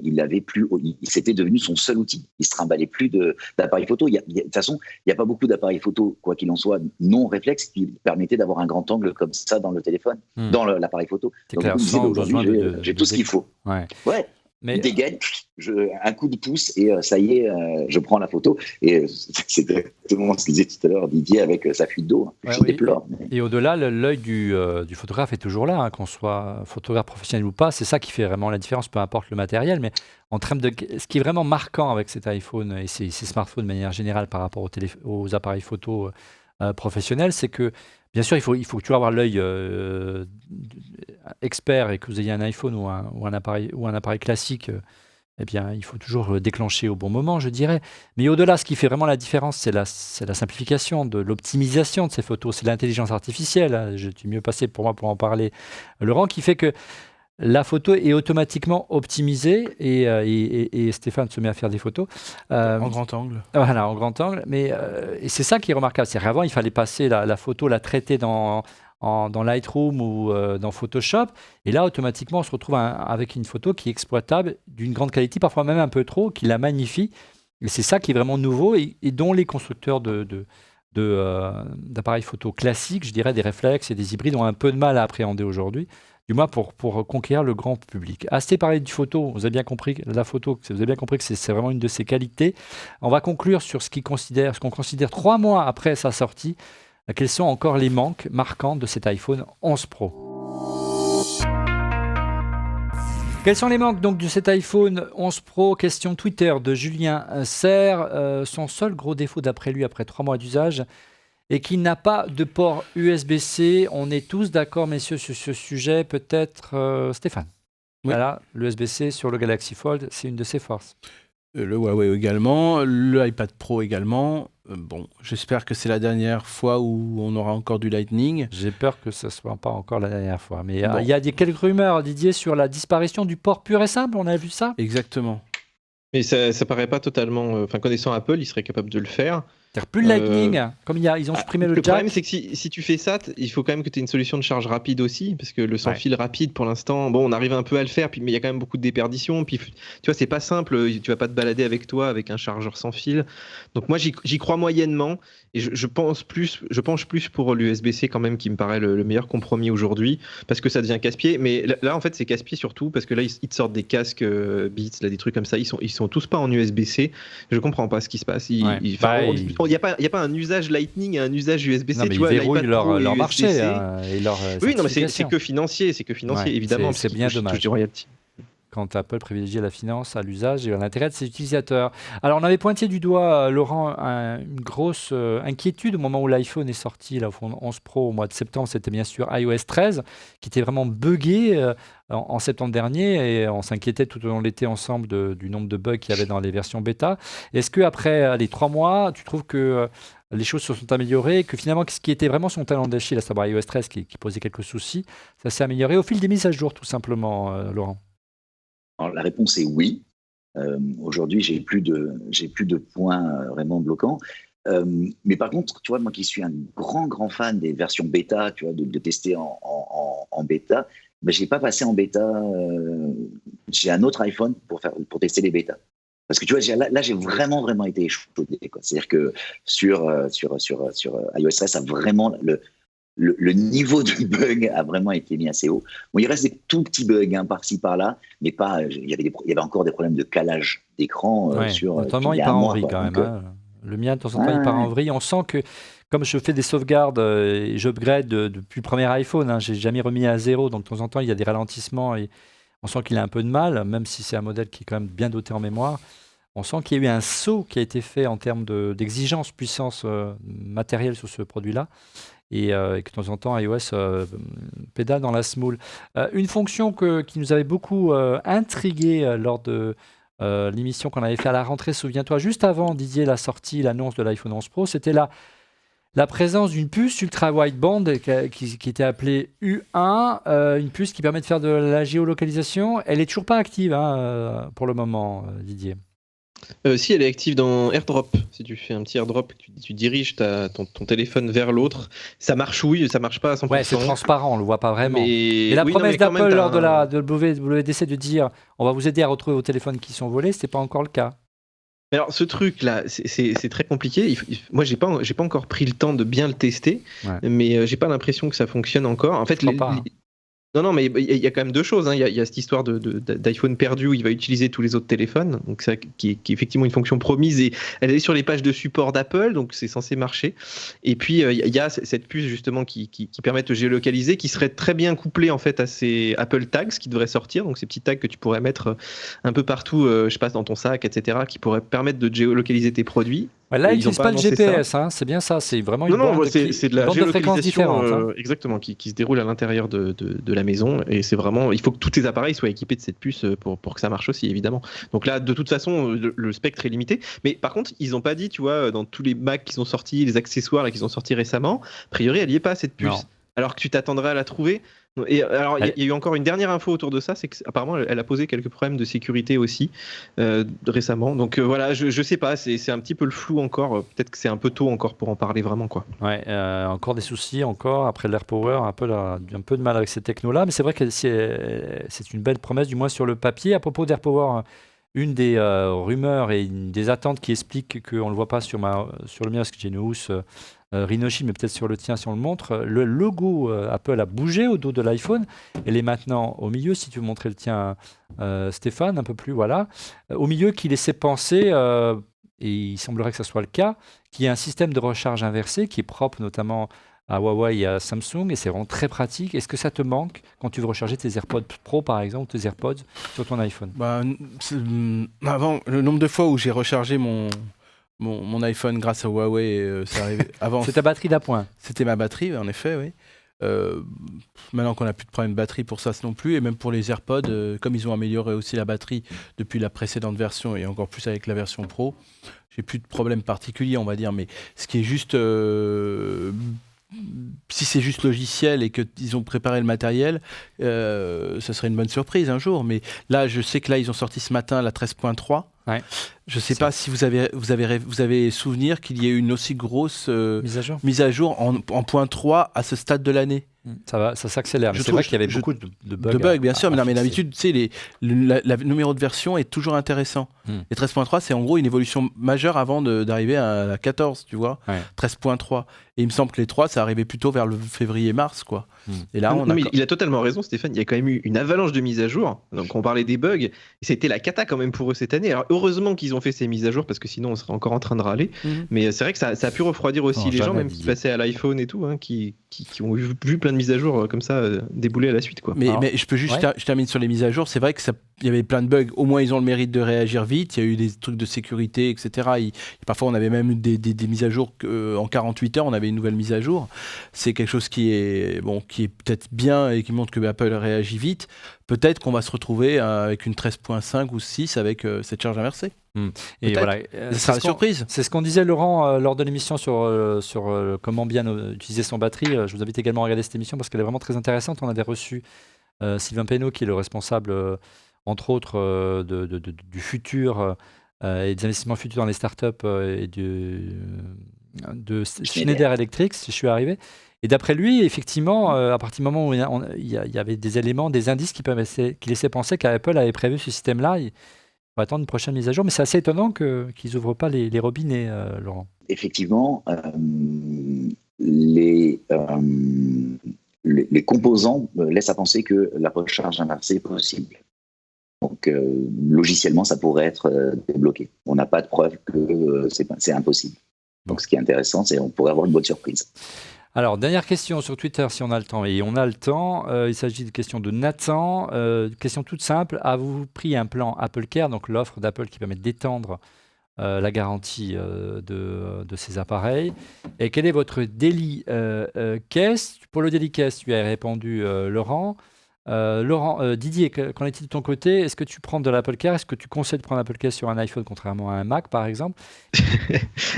c'était devenu son seul outil. Il ne se trimballait plus d'appareil photo. De toute façon, il n'y a pas beaucoup d'appareils photo, quoi qu'il en soit, non réflexes, qui permettaient d'avoir un grand angle comme ça dans le téléphone, dans l'appareil photo. C'est clair, aujourd'hui, j'ai tout ce qu'il faut. Ouais. Mais dégaine, un coup de pouce et ça y est, je prends la photo. Et c'est exactement ce qu'il disait tout à l'heure, Didier, avec sa fuite d'eau. Je déplore. Et au-delà, l'œil du photographe est toujours là, qu'on soit photographe professionnel ou pas. C'est ça qui fait vraiment la différence, peu importe le matériel. Mais en termes de, ce qui est vraiment marquant avec cet iPhone et ces smartphones de manière générale par rapport aux appareils photo professionnels, c'est que bien sûr, il faut toujours avoir l'œil expert et que vous ayez un iPhone ou un appareil classique eh bien, il faut toujours déclencher au bon moment, je dirais. Mais au-delà, ce qui fait vraiment la différence, c'est la simplification, de l'optimisation de ces photos. C'est l'intelligence artificielle. Hein. Je suis mieux passé pour moi pour en parler, Laurent, qui fait que la photo est automatiquement optimisée et Stéphane se met à faire des photos. En grand angle. Voilà, en grand angle. Mais et c'est ça qui est remarquable. C'est qu'avant, il fallait passer la photo, la traiter dans Lightroom ou dans Photoshop. Et là, automatiquement, on se retrouve avec une photo qui est exploitable, d'une grande qualité, parfois même un peu trop, qui la magnifie. Et c'est ça qui est vraiment nouveau et dont les constructeurs d'appareils photo classiques, je dirais des réflexes et des hybrides, ont un peu de mal à appréhender aujourd'hui. Du moins pour conquérir le grand public. Assez parlé du photo, vous avez bien compris que c'est vraiment une de ses qualités. On va conclure sur ce qu'on considère 3 mois après sa sortie. Quels sont encore les manques marquants de cet iPhone 11 Pro? Quels sont les manques donc de cet iPhone 11 Pro? Question Twitter de Julien Serre. Son seul gros défaut d'après lui, après 3 mois d'usage, et qu'il n'a pas de port USB-C. On est tous d'accord, messieurs, sur ce sujet. Peut-être Stéphane. Oui. Voilà, l'USB-C sur le Galaxy Fold, c'est une de ses forces. Le Huawei également, le iPad Pro également. Bon, j'espère que c'est la dernière fois où on aura encore du Lightning. J'ai peur que ce ne soit pas encore la dernière fois. Mais Bon. il y a quelques rumeurs, Didier, sur la disparition du port pur et simple. On a vu ça? Exactement. Mais ça paraît pas totalement. Enfin, connaissant Apple, ils seraient capables de le faire. C'est-à-dire plus le Lightning, comme ils ont supprimé le jack. Le problème, c'est que si tu fais ça, il faut quand même que tu aies une solution de charge rapide aussi, parce que le sans-fil rapide, pour l'instant, bon, on arrive un peu à le faire, mais il y a quand même beaucoup de déperditions. Puis, tu vois, c'est pas simple. Tu vas pas te balader avec toi avec un chargeur sans fil. Donc moi, j'y crois moyennement, et je penche plus pour l'USB-C quand même, qui me paraît le meilleur compromis aujourd'hui, parce que ça devient casse-pied. Mais là, en fait, c'est casse-pied surtout parce que là, ils te sortent des casques Beats, là, des trucs comme ça. Ils sont tous pas en USB-C. Je comprends pas ce qui se passe. Il n'y a pas un usage Lightning et un usage USB-C. Non, mais tu vois, ils verrouillent leur leur marché et leur oui, non, mais c'est certification. que financier, évidemment. C'est bien dommage. Du royalty. Quand Apple privilégie la finance à l'usage et à l'intérêt de ses utilisateurs. Alors, on avait pointé du doigt, Laurent, une grosse inquiétude au moment où l'iPhone est sorti, l'iPhone 11 Pro au mois de septembre. C'était bien sûr iOS 13, qui était vraiment buggé en septembre dernier, et on s'inquiétait tout au long de l'été ensemble du nombre de bugs qu'il y avait dans les versions bêta. Est-ce qu'après les 3 mois, tu trouves que les choses se sont améliorées, que finalement, ce qui était vraiment son talent d'Achille, à savoir iOS 13, qui posait quelques soucis, ça s'est amélioré au fil des mises à jour, tout simplement, Laurent? Alors, la réponse est oui. Aujourd'hui, j'ai plus de points vraiment bloquants. Mais par contre, tu vois, moi qui suis un grand fan des versions bêta, tu vois, de tester en bêta, ben, je n'ai pas passé en bêta. J'ai un autre iPhone pour tester les bêtas. Parce que tu vois, là, j'ai vraiment été échaudé. C'est-à-dire que sur iOS 13, ça a vraiment le niveau de bug a vraiment été mis assez haut. Bon, il reste des tout petits bugs par-ci par-là, mais pas. Il y avait encore des problèmes de calage d'écran sur. Notamment, il part en vrille quand même. Le mien, de temps en temps, il part en vrille. On sent que, comme je fais des sauvegardes et j'upgrade depuis le premier iPhone, j'ai jamais remis à 0, donc de temps en temps, il y a des ralentissements et on sent qu'il a un peu de mal, même si c'est un modèle qui est quand même bien doté en mémoire. On sent qu'il y a eu un saut qui a été fait en termes d'exigence, puissance matérielle sur ce produit-là. Et que de temps en temps, iOS pédale dans la semoule. Une fonction qui nous avait beaucoup intrigué lors de l'émission qu'on avait fait à la rentrée, souviens-toi, juste avant, Didier, l'annonce de l'iPhone 11 Pro, c'était la présence d'une puce ultra-wideband qui était appelée U1, une puce qui permet de faire de la géolocalisation. Elle n'est toujours pas active pour le moment, Didier. Si, elle est active dans AirDrop. Si tu fais un petit AirDrop, tu diriges ton téléphone vers l'autre. Ça marche, oui, ça marche pas à 100%. Ouais, c'est transparent, on le voit pas vraiment. Mais la promesse d'Apple lors de la WWDC de dire on va vous aider à retrouver vos téléphones qui sont volés, c'est pas encore le cas. Alors ce truc-là, c'est très compliqué. Moi, j'ai pas encore pris le temps de bien le tester, mais j'ai pas l'impression que ça fonctionne encore. En fait, Non, mais il y a quand même deux choses. Il y a cette histoire d'iPhone perdu où il va utiliser tous les autres téléphones, donc ça qui est effectivement une fonction promise et elle est sur les pages de support d'Apple, donc c'est censé marcher. Et puis il y a cette puce justement qui permet de géolocaliser, qui serait très bien couplée en fait à ces Apple Tags qui devraient sortir, donc ces petits tags que tu pourrais mettre un peu partout, je sais pas, dans ton sac, etc., qui pourraient permettre de géolocaliser tes produits. Ouais, là, ils Ils ont n'utilisent pas pas le annoncé ça. GPS, hein, c'est bien ça, c'est vraiment une Non, bande, c'est de la bande de fréquences géolocalisation, différentes. Hein. exactement, qui se déroule à l'intérieur de la maison. Et c'est vraiment, il faut que tous tes appareils soient équipés de cette puce pour que ça marche aussi, évidemment. Donc là, de toute façon, le spectre est limité. Mais par contre, ils n'ont pas dit, tu vois, dans tous les Macs qui sont sortis, les accessoires là, qui sont sortis récemment, a priori, elle n'y est pas, cette puce. Non. Alors que tu t'attendrais à la trouver. Et alors, il y a eu encore une dernière info autour de ça, c'est qu'apparemment, elle a posé quelques problèmes de sécurité aussi récemment. Donc voilà, je sais pas, c'est un petit peu le flou encore. Peut-être que c'est un peu tôt encore pour en parler vraiment, quoi. Ouais, encore des soucis, encore après l'AirPower, un peu de mal avec ces technos-là, mais c'est vrai que c'est une belle promesse, du moins sur le papier. À propos d'AirPower, une des rumeurs et une des attentes qui explique qu'on ne le voit pas sur le mien, parce que j'ai une housse Rhinoshi, mais peut-être sur le tien si on le montre. Le logo Apple a bougé au dos de l'iPhone. Elle est maintenant au milieu, si tu veux montrer le tien, Stéphane, un peu plus, voilà. Au milieu qui laissait penser, et il semblerait que ce soit le cas, qu'il y a un système de recharge inversé qui est propre notamment à Huawei et à Samsung, et c'est vraiment très pratique. Est-ce que ça te manque quand tu veux recharger tes AirPods Pro, par exemple, tes AirPods sur ton iPhone? Avant, le nombre de fois où j'ai rechargé mon iPhone grâce à Huawei, ça arrivait avant. C'est ta batterie d'appoint. C'était ma batterie, en effet, oui. Maintenant qu'on n'a plus de problème de batterie pour ça non plus, et même pour les AirPods, comme ils ont amélioré aussi la batterie depuis la précédente version et encore plus avec la version Pro, j'ai plus de problème particulier, on va dire. Mais ce qui est juste, si c'est juste logiciel et qu'ils ont préparé le matériel, ça serait une bonne surprise un jour. Mais là, je sais que là, ils ont sorti ce matin la 13.3. Ouais. Je ne sais pas si vous avez souvenir qu'il y ait une aussi grosse mise à jour en point 3 à ce stade de l'année. Ça s'accélère. C'est vrai qu'il y avait beaucoup de bugs. De bugs, bien sûr, mais d'habitude, tu sais, le numéro de version est toujours intéressant. Et 13.3, c'est en gros une évolution majeure avant d'arriver à la 14, tu vois. Ouais. 13.3. Et il me semble que les 3, ça arrivait plutôt vers le février-mars, quoi. Et là, il a totalement raison, Stéphane. Il y a quand même eu une avalanche de mises à jour. Donc, on parlait des bugs. Et c'était la cata quand même pour eux cette année. Alors, heureusement qu'ils ont fait ces mises à jour parce que sinon, on serait encore en train de râler. Mais c'est vrai que ça a pu refroidir aussi les gens, même qui passaient à l'iPhone et tout, hein, qui ont vu plein de mises à jour comme ça débouler à la suite, quoi. Mais je peux juste, je termine sur les mises à jour. C'est vrai que il y avait plein de bugs. Au moins, ils ont le mérite de réagir vite. Il y a eu des trucs de sécurité, etc. Parfois, on avait même des mises à jour en 48 heures. On avait une nouvelle mise à jour. C'est quelque chose qui est peut-être bien et qui montre que Apple réagit vite. Peut-être qu'on va se retrouver avec une 13.5 ou 6 avec cette charge inversée. Et voilà, ça sera la surprise. C'est ce qu'on disait, Laurent, lors de l'émission sur comment bien utiliser son batterie. Je vous invite également à regarder cette émission parce qu'elle est vraiment très intéressante. On avait reçu Sylvain Pénaud, qui est le responsable, entre autres, du futur et des investissements futurs dans les startups et de Schneider Electric, si je suis arrivé. Et d'après lui, effectivement, à partir du moment où il y avait des éléments, des indices qui laissaient penser qu'Apple avait prévu ce système-là, il faut attendre une prochaine mise à jour. Mais c'est assez étonnant qu'ils n'ouvrent pas les robinets, Laurent. Effectivement, les composants laissent à penser que la recharge inversée est possible. Donc, logiciellement, ça pourrait être débloqué. On n'a pas de preuve que c'est impossible. Donc, ce qui est intéressant, c'est qu'on pourrait avoir une bonne surprise. Alors, dernière question sur Twitter, si on a le temps. Et on a le temps. Il s'agit de question de Nathan. Question toute simple. Avez-vous pris un plan Apple Care, donc l'offre d'Apple qui permet d'étendre la garantie de ces appareils? Et quel est votre daily case? Pour le daily case, tu as répondu, Laurent. Didier, qu'en est-il de ton côté? Est-ce que tu prends de l'Apple Care? Est-ce que tu conseilles de prendre l'Apple Care sur un iPhone contrairement à un Mac, par exemple?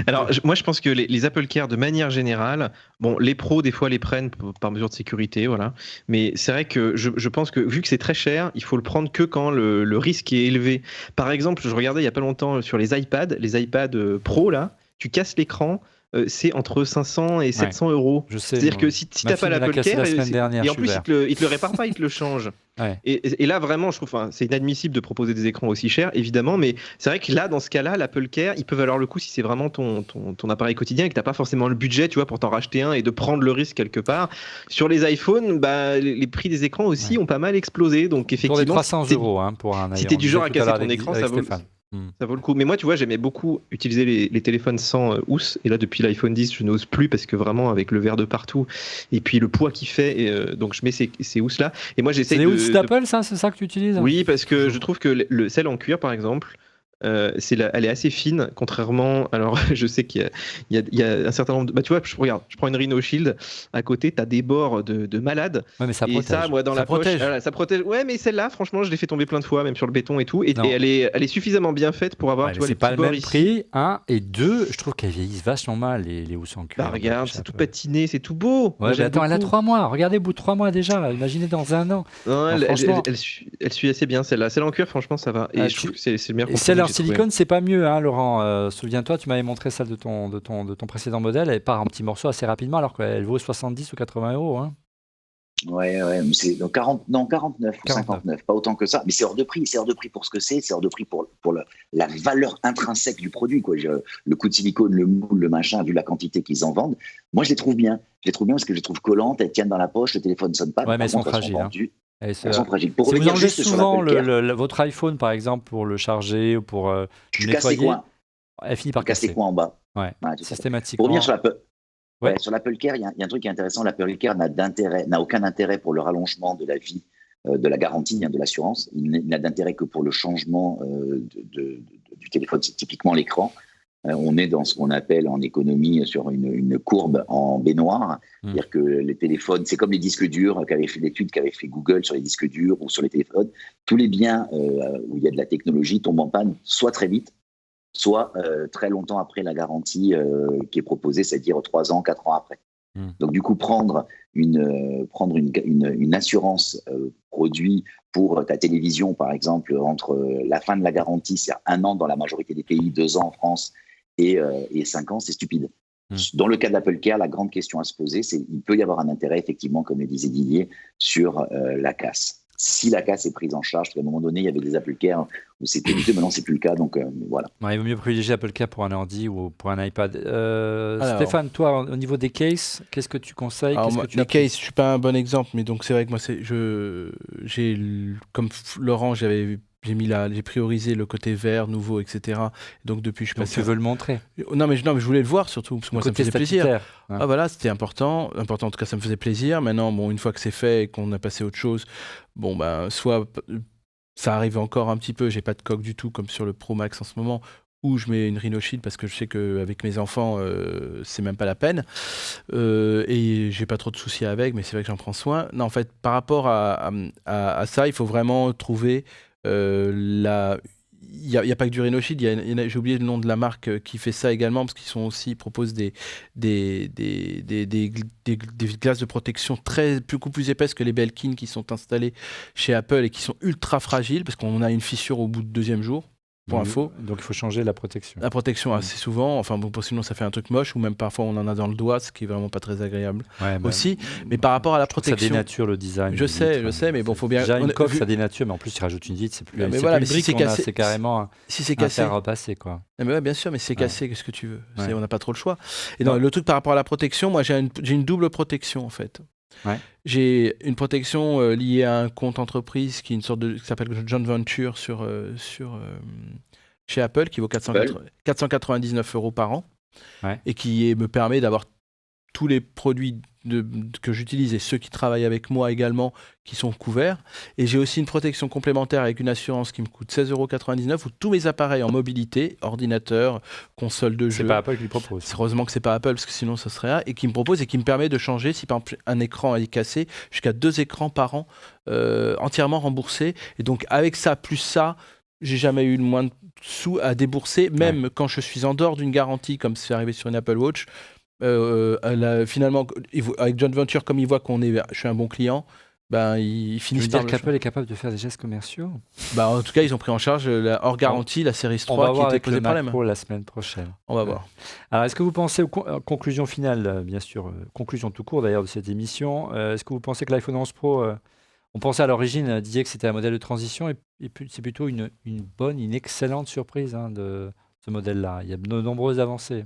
Alors, moi, je pense que les Apple Care, de manière générale, bon, les pros, des fois, les prennent par mesure de sécurité, voilà. Mais c'est vrai que je pense que, vu que c'est très cher, il faut le prendre que quand le risque est élevé. Par exemple, je regardais il n'y a pas longtemps sur les iPad Pro, là, tu casses l'écran, c'est entre 500 et 700 euros. C'est-à-dire que si tu n'as pas l'Apple Care, et en plus, il te le répare pas, il te le change. Ouais. Et là, vraiment, je trouve, c'est inadmissible de proposer des écrans aussi chers, évidemment, mais c'est vrai que là, dans ce cas-là, l'Apple Care, il peut valoir le coup si c'est vraiment ton appareil quotidien et que tu n'as pas forcément le budget, tu vois, pour t'en racheter un et de prendre le risque quelque part. Sur les iPhones, les prix des écrans aussi ont pas mal explosé. Donc, effectivement, pour les 300 euros pour un iPhone. Si tu es du genre à casser ton écran, ça vaut le coup. Mais moi, tu vois, j'aimais beaucoup utiliser les téléphones sans housse. Et là, depuis l'iPhone 10, je n'ose plus parce que vraiment, avec le verre de partout et puis le poids qu'il fait, donc je mets ces housses-là. Et moi, j'essaie c'est les housses d'Apple, ça? C'est ça que tu utilises? Oui, parce que je trouve que celle en cuir, par exemple, elle est assez fine, contrairement. Alors, je sais il y a un certain nombre. Bah, tu vois, regarde, je prends une Rhino Shield. À côté, tu as des bords de malade. Ouais, mais ça Et ça, protège. moi, dans Ça la poche, protège. voilà, ça protège. Ouais, mais celle-là, franchement, je l'ai fait tomber plein de fois, même sur le béton et tout. Et Non. elle est suffisamment bien faite pour avoir, Ouais, tu mais vois, c'est les pas petits le bords même ici. prix, un. Et deux, je trouve qu'elles vieillissent vachement mal, les housses en cuir. Bah, regarde, chez c'est tout Apple. patiné, c'est tout beau. Moi, Ouais, mais j'aime attends, elle a beaucoup. 3 mois. Regardez, au bout de 3 mois déjà. Imaginez dans un an. Non, Non, franchement. elle suit assez bien celle-là. Celle en cuir, franchement, ça va. Et je trouve que c'est le meilleur Et compromis celle que en j'ai trouvé. silicone, c'est pas mieux, hein, Laurent. Souviens-toi, tu m'avais montré celle de ton précédent modèle. Elle part en petits morceaux assez rapidement, alors qu'elle vaut 70 ou 80 euros. Hein. Ouais, mais c'est donc 40, non, 49 ou 49. 59, pas autant que ça. Mais c'est hors de prix. C'est hors de prix pour ce que c'est hors de prix pour la valeur intrinsèque du produit, quoi. Le coup de silicone, le moule, le machin, vu la quantité qu'ils en vendent. Moi, je les trouve bien. Je les trouve bien parce que je les trouve collantes, elles tiennent dans la poche, le téléphone sonne pas. Ouais, mais Par elles sont contre, elles sont fragiles. Hein. vendues. Et Elles sont fragiles. Pour si vous revenir enlevez juste sur souvent l'Apple Care, votre iPhone, par exemple, pour le charger ou pour le tu casses les nettoyer, coins. elle finit Tu par casses les casser. coins en bas. Ouais, Ouais, tout à fait. systématiquement. Pour revenir sur l'Apple. Ouais. Ouais, sur l'Apple Care, il y a un truc qui est intéressant. L'Apple Care n'a aucun intérêt pour le rallongement de la vie de la garantie, de l'assurance. Il n'a d'intérêt que pour le changement du téléphone. C'est typiquement l'écran. On est dans ce qu'on appelle en économie sur une courbe en baignoire. C'est-à-dire que les téléphones, c'est comme les disques durs l'étude qu'avait fait Google sur les disques durs ou sur les téléphones. Tous les biens où il y a de la technologie tombent en panne soit très vite, soit très longtemps après la garantie qui est proposée, c'est-à-dire 3 ans, 4 ans après. Donc du coup, prendre une assurance produit pour ta télévision, par exemple, entre la fin de la garantie, c'est 1 an dans la majorité des pays, 2 ans en France et 5 ans, c'est stupide. Dans le cas de l'Apple Care, la grande question à se poser, c'est il peut y avoir un intérêt, effectivement, comme le disait Didier, sur la casse. Si la casse est prise en charge, parce qu'à un moment donné, il y avait des Apple Care où c'était coûteux, maintenant c'est plus le cas, donc voilà. Ouais, il vaut mieux privilégier Apple Care pour un ordi ou pour un iPad. Alors, Stéphane, toi, au niveau des cases, qu'est-ce que tu conseilles? alors Qu'est-ce moi, que tu les as pris? cases, je suis pas un bon exemple, mais donc c'est vrai que moi, comme Laurent, j'ai priorisé le côté vert, nouveau, etc. Donc depuis, je suis Donc passé. tu veux le montrer? Non, mais je voulais le voir surtout, parce que moi, ça me Côté faisait plaisir. statutaire, hein. Ah voilà, c'était important en tout cas, ça me faisait plaisir. Maintenant, bon, une fois que c'est fait et qu'on a passé à autre chose, bon, ben, soit ça arrive encore un petit peu, j'ai pas de coque du tout, comme sur le Pro Max en ce moment, où je mets une Rhino Shield parce que je sais qu'avec mes enfants, c'est même pas la peine. Et j'ai pas trop de soucis avec, mais c'est vrai que j'en prends soin. Non, en fait, par rapport à ça, il faut vraiment trouver il n'y a pas que du Rhino Shield, j'ai oublié le nom de la marque qui fait ça également, parce qu'ils proposent des glaces de protection beaucoup plus épaisses que les Belkin qui sont installées chez Apple et qui sont ultra fragiles, parce qu'on a une fissure au bout de 2e jour. Pour info. Donc il faut changer la protection. La protection assez souvent, enfin bon, sinon ça fait un truc moche, ou même parfois on en a dans le doigt, ce qui est vraiment pas très agréable aussi. Mais par rapport à la protection, ça dénature le design. Je sais, mais bon, faut bien. Déjà une coque, ça dénature, mais en plus il rajoute une vitre, c'est plus. Mais voilà, mais si c'est cassé, c'est carrément. Si c'est cassé, à repasser quoi. Mais ouais, bien sûr, mais si c'est cassé, qu'est-ce que tu veux? On n'a pas trop le choix. Et non, le truc par rapport à la protection, moi j'ai une double protection en fait. Ouais. J'ai une protection liée à un compte entreprise qui s'appelle Joint Venture chez Apple, qui vaut 499 € par an, et qui me permet d'avoir tous les produits que j'utilise et ceux qui travaillent avec moi également qui sont couverts. Et j'ai aussi une protection complémentaire avec une assurance qui me coûte 16,99 € où tous mes appareils en mobilité, ordinateur, console de jeu... C'est pas Apple qui le propose. Heureusement que c'est pas Apple, parce que sinon ça serait... Et qui me propose et qui me permet de changer, si par exemple un écran est cassé, jusqu'à 2 écrans par an, entièrement remboursés. Et donc avec ça, plus ça, j'ai jamais eu le moins de sous à débourser, même quand je suis en dehors d'une garantie, comme c'est arrivé sur une Apple Watch. Finalement, avec Joint Venture, comme il voit je suis un bon client, ben, ils finissent par... Tu veux dire qu'Apple est capable de faire des gestes commerciaux? Bah, en tout cas, ils ont pris en charge hors garantie la Series 3 qui était posée problème. Pro la semaine prochaine. On va voir. Alors, est-ce que vous pensez aux conclusions finales, bien sûr, conclusion tout court d'ailleurs de cette émission, est-ce que vous pensez que l'iPhone 11 Pro, on pensait à l'origine, disait que c'était un modèle de transition, et puis c'est plutôt une excellente surprise de ce modèle-là. Il y a de nombreuses avancées.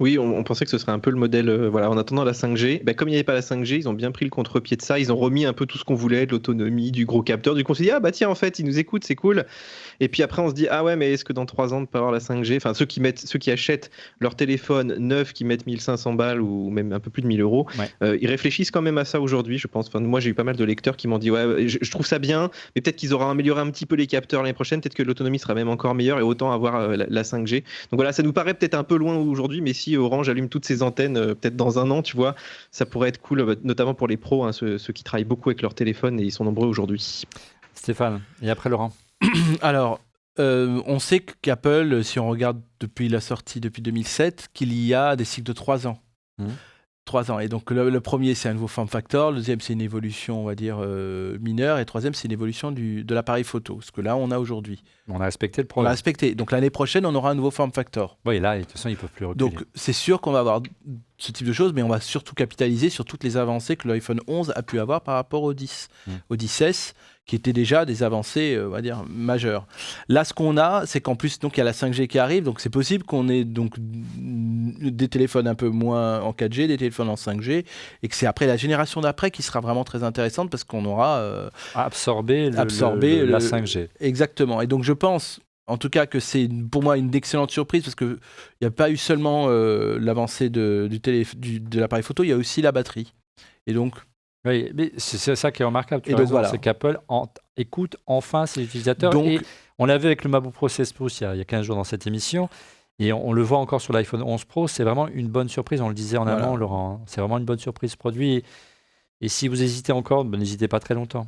Oui, on pensait que ce serait un peu le modèle, voilà, en attendant la 5G. Comme il n'y avait pas la 5G, ils ont bien pris le contre-pied de ça. Ils ont remis un peu tout ce qu'on voulait, de l'autonomie, du gros capteur. Du coup, on s'est dit, ah bah tiens, en fait, ils nous écoutent, c'est cool. Et puis après, on se dit, ah ouais, mais est-ce que dans 3 ans, on peut avoir la 5G? Enfin, ceux qui achètent leur téléphone neuf, qui mettent 1500 balles ou même un peu plus de 1000 euros, Ouais. ils réfléchissent quand même à ça aujourd'hui, je pense. Enfin, moi, j'ai eu pas mal de lecteurs qui m'ont dit, ouais, je trouve ça bien, mais peut-être qu'ils auront amélioré un petit peu les capteurs l'année prochaine. Peut-être que l'autonomie sera même encore meilleure et autant avoir la 5G. Donc voilà, ça nous paraît peut-être un peu loin aujourd'hui, mais si Orange allume toutes ses antennes, peut-être dans un an, tu vois, ça pourrait être cool, notamment pour les pros, hein, ceux qui travaillent beaucoup avec leur téléphone et ils sont nombreux aujourd'hui. Stéphane, et après Laurent. Alors, on sait qu'Apple, si on regarde depuis la sortie, depuis 2007, qu'il y a des cycles de 3 ans. 3 ans. Et donc, le premier, c'est un nouveau form factor. Le deuxième, c'est une évolution, on va dire, mineure. Et le troisième, c'est une évolution de l'appareil photo. Ce que là, on a aujourd'hui. On a respecté le On l'a programme. respecté. Donc, l'année prochaine, on aura un nouveau form factor. Oui, là, de toute façon, ils ne peuvent plus reculer. Donc, c'est sûr qu'on va avoir ce type de choses, mais on va surtout capitaliser sur toutes les avancées que l'iPhone 11 a pu avoir par rapport au 10. Au 10S, qui étaient déjà des avancées, on va dire, majeures. Là, ce qu'on a, c'est qu'en plus, donc, il y a la 5G qui arrive, donc c'est possible qu'on ait donc des téléphones un peu moins en 4G, des téléphones en 5G, et que c'est après la génération d'après qui sera vraiment très intéressante parce qu'on aura absorbé la 5G. Exactement. Et donc, je pense, en tout cas, que c'est pour moi une excellente surprise parce qu'il n'y a pas eu seulement l'avancée de l'appareil photo, il y a aussi la batterie. Et donc, oui, mais c'est ça qui est remarquable. Et donc, voilà. C'est qu'Apple écoute enfin ses utilisateurs. Donc, et on l'a vu avec le MacBook Pro 16 pouces il y a 15 jours dans cette émission. Et on le voit encore sur l'iPhone 11 Pro. C'est vraiment une bonne surprise. On le disait en amont, Laurent. C'est vraiment une bonne surprise ce produit. Et si vous hésitez encore, n'hésitez pas très longtemps.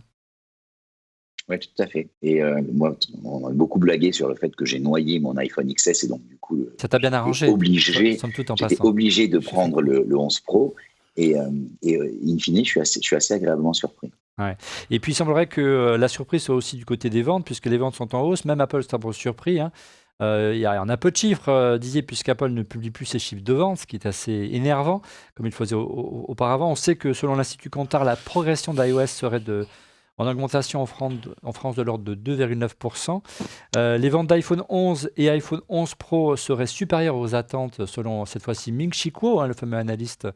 Oui, tout à fait. Et moi, on a beaucoup blagué sur le fait que j'ai noyé mon iPhone XS et donc du coup, ça t'a bien arrangé. J'étais obligé de prendre le 11 Pro et in fine, je suis assez agréablement surpris. Ouais. Et puis il semblerait que la surprise soit aussi du côté des ventes, puisque les ventes sont en hausse. Même Apple s'est surpris. Hein. Il y a peu de chiffres, puisqu'Apple ne publie plus ses chiffres de vente, ce qui est assez énervant, comme il le faisait auparavant. On sait que selon l'Institut Kantar, la progression d'iOS serait en augmentation en France de l'ordre de 2,9%. Les ventes d'iPhone 11 et iPhone 11 Pro seraient supérieures aux attentes, selon cette fois-ci Ming-Chi Kuo, le fameux analyste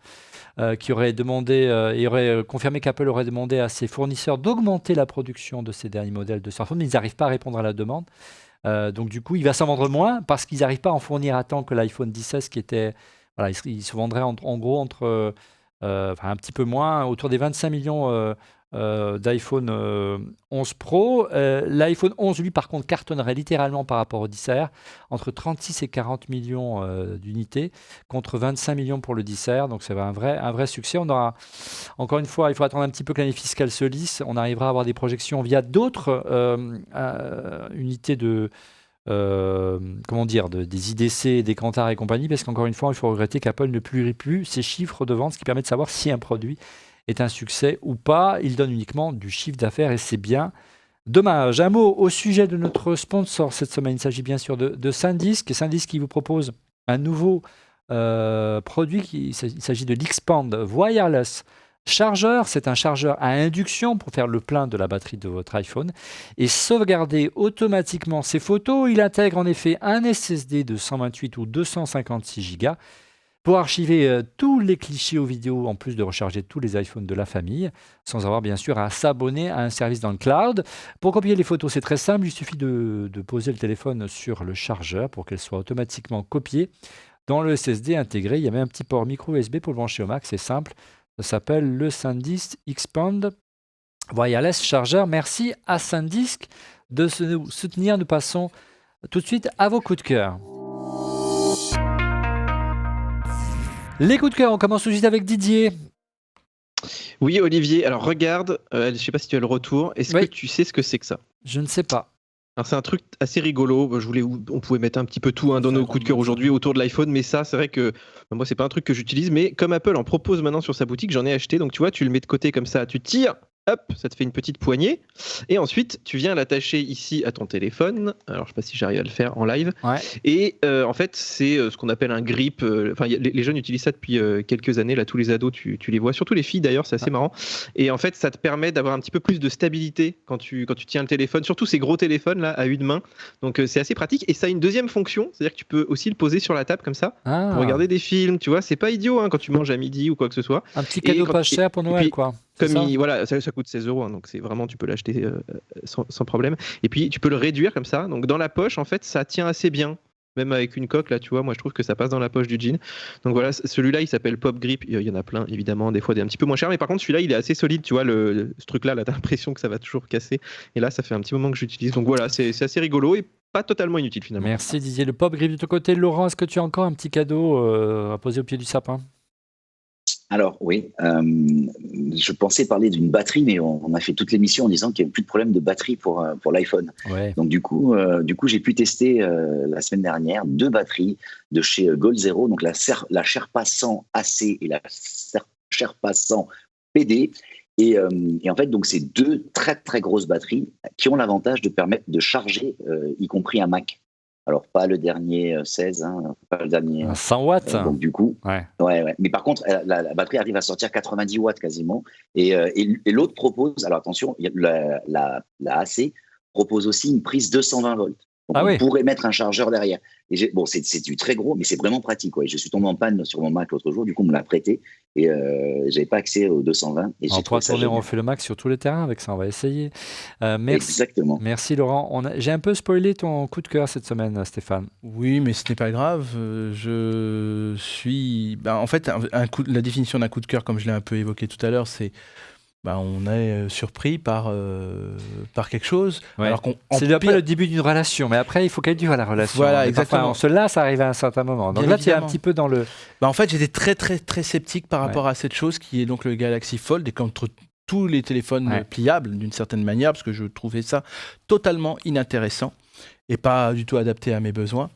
qui aurait demandé et aurait confirmé qu'Apple aurait demandé à ses fournisseurs d'augmenter la production de ces derniers modèles de smartphones, mais ils n'arrivent pas à répondre à la demande. Donc du coup, il va s'en vendre moins parce qu'ils n'arrivent pas à en fournir à temps que l'iPhone 16 qui était... Voilà, il se vendrait en gros entre... un petit peu moins, autour des 25 millions d'iPhone 11 Pro. L'iPhone 11, lui, par contre, cartonnerait littéralement par rapport au 10R, entre 36 et 40 millions d'unités, contre 25 millions pour le 10R. Donc, c'est un vrai succès. On aura, encore une fois, il faut attendre un petit peu que l'année fiscale se lisse. On arrivera à avoir des projections via d'autres unités des IDC, des Kantar et compagnie, parce qu'encore une fois, il faut regretter qu'Apple ne publie plus ses chiffres de vente, ce qui permet de savoir si un produit est un succès ou pas. Il donne uniquement du chiffre d'affaires et c'est bien dommage. Un mot au sujet de notre sponsor cette semaine. Il s'agit bien sûr de SanDisk. SanDisk qui vous propose un nouveau produit. Il s'agit de l'Xpand Wireless Charger. C'est un chargeur à induction pour faire le plein de la batterie de votre iPhone et sauvegarder automatiquement ses photos. Il intègre en effet un SSD de 128 ou 256 Go pour archiver tous les clichés aux vidéos, en plus de recharger tous les iPhones de la famille, sans avoir bien sûr à s'abonner à un service dans le cloud. Pour copier les photos, c'est très simple, il suffit de poser le téléphone sur le chargeur pour qu'elle soit automatiquement copiée dans le SSD intégré. Il y a même un petit port micro USB pour le brancher au Mac, c'est simple. Ça s'appelle le SanDisk Xpand Wireless Charger. Merci à SanDisk de nous soutenir. Nous passons tout de suite à vos coups de cœur. Les coups de cœur, on commence tout de suite avec Didier. Oui, Olivier, alors regarde, je ne sais pas si tu as le retour. Est-ce que tu sais ce que c'est que ça ? Je ne sais pas. Alors c'est un truc assez rigolo. On pouvait mettre un petit peu tout dans nos coups de cœur aujourd'hui autour de l'iPhone, mais ça, c'est vrai que moi, c'est pas un truc que j'utilise. Mais comme Apple en propose maintenant sur sa boutique, j'en ai acheté. Donc tu vois, tu le mets de côté comme ça, tu tires, hop, ça te fait une petite poignée. Et ensuite, tu viens l'attacher ici à ton téléphone. Alors, je sais pas si j'arrive à le faire en live. Ouais. Et en fait, c'est ce qu'on appelle un grip. Enfin, les jeunes utilisent ça depuis quelques années. Là, tous les ados, tu les vois. Surtout les filles, d'ailleurs, c'est assez marrant. Et en fait, ça te permet d'avoir un petit peu plus de stabilité quand tu tiens le téléphone. Surtout ces gros téléphones, là, à une main. Donc, c'est assez pratique. Et ça a une deuxième fonction. C'est-à-dire que tu peux aussi le poser sur la table comme ça. Ah, Pour regarder des films. Tu vois, c'est pas idiot hein, quand tu manges à midi ou quoi que ce soit. un petit cadeau pas cher pour Noël, puis, quoi. C'est Comme ça voilà, ça coûte 16 €, hein, donc c'est vraiment, tu peux l'acheter sans problème. Et puis tu peux le réduire comme ça. Donc dans la poche, en fait, ça tient assez bien. Même avec une coque, là, tu vois, moi je trouve que ça passe dans la poche du jean. Donc voilà, celui-là, il s'appelle Pop Grip. Il y en a plein, évidemment, des fois des un petit peu moins cher. Mais par contre, celui-là, il est assez solide, tu vois, ce truc-là, là, t'as l'impression que ça va toujours casser. Et là, ça fait un petit moment que j'utilise. Donc voilà, c'est assez rigolo et pas totalement inutile finalement. Merci Didier. Le Pop Grip de ton côté. Laurent, est-ce que tu as encore un petit cadeau à poser au pied du sapin? Alors oui, je pensais parler d'une batterie, mais on a fait toute l'émission en disant qu'il n'y avait plus de problème de batterie pour l'iPhone. Ouais. Donc du coup, j'ai pu tester la semaine dernière 2 batteries de chez Gold Zero, donc la Sherpa 100 AC et la Sherpa 100 PD. Et en fait, donc c'est 2 très très grosses batteries qui ont l'avantage de permettre de charger, y compris un Mac. Alors pas le dernier 16, hein, pas le dernier. 100 watts. Donc du coup, Ouais. ouais. Mais par contre, la batterie arrive à sortir 90 watts quasiment. Et l'autre propose, alors attention, la AC propose aussi une prise 220 volts. Donc Ah on oui. pourrait mettre un chargeur derrière. Et bon, c'est du très gros, mais c'est vraiment pratique. Ouais. Je suis tombé en panne sur mon Mac l'autre jour, du coup on me l'a prêté et j'avais pas accès aux 220. Et On j'ai pourra trouvé ça tourner, on génial. fait le max sur tous les terrains avec ça, on va essayer. Merci, Exactement. merci Laurent. J'ai un peu spoilé ton coup de cœur cette semaine, Stéphane. Oui, mais ce n'est pas grave. Je suis. En fait, la définition d'un coup de cœur, comme je l'ai un peu évoqué tout à l'heure, c'est. On est surpris par quelque chose. Ouais. Alors C'est un peu le début d'une relation, mais après, il faut qu'elle dure la relation. Voilà, Mais exactement. parfois, on se lasse, ça arrive à un certain moment. Donc Bien là, tu es un évidemment. petit peu dans le. En fait, j'étais très, très, très sceptique par rapport à cette chose qui est donc le Galaxy Fold et contre tous les téléphones pliables d'une certaine manière, parce que je trouvais ça totalement inintéressant et pas du tout adapté à mes besoins.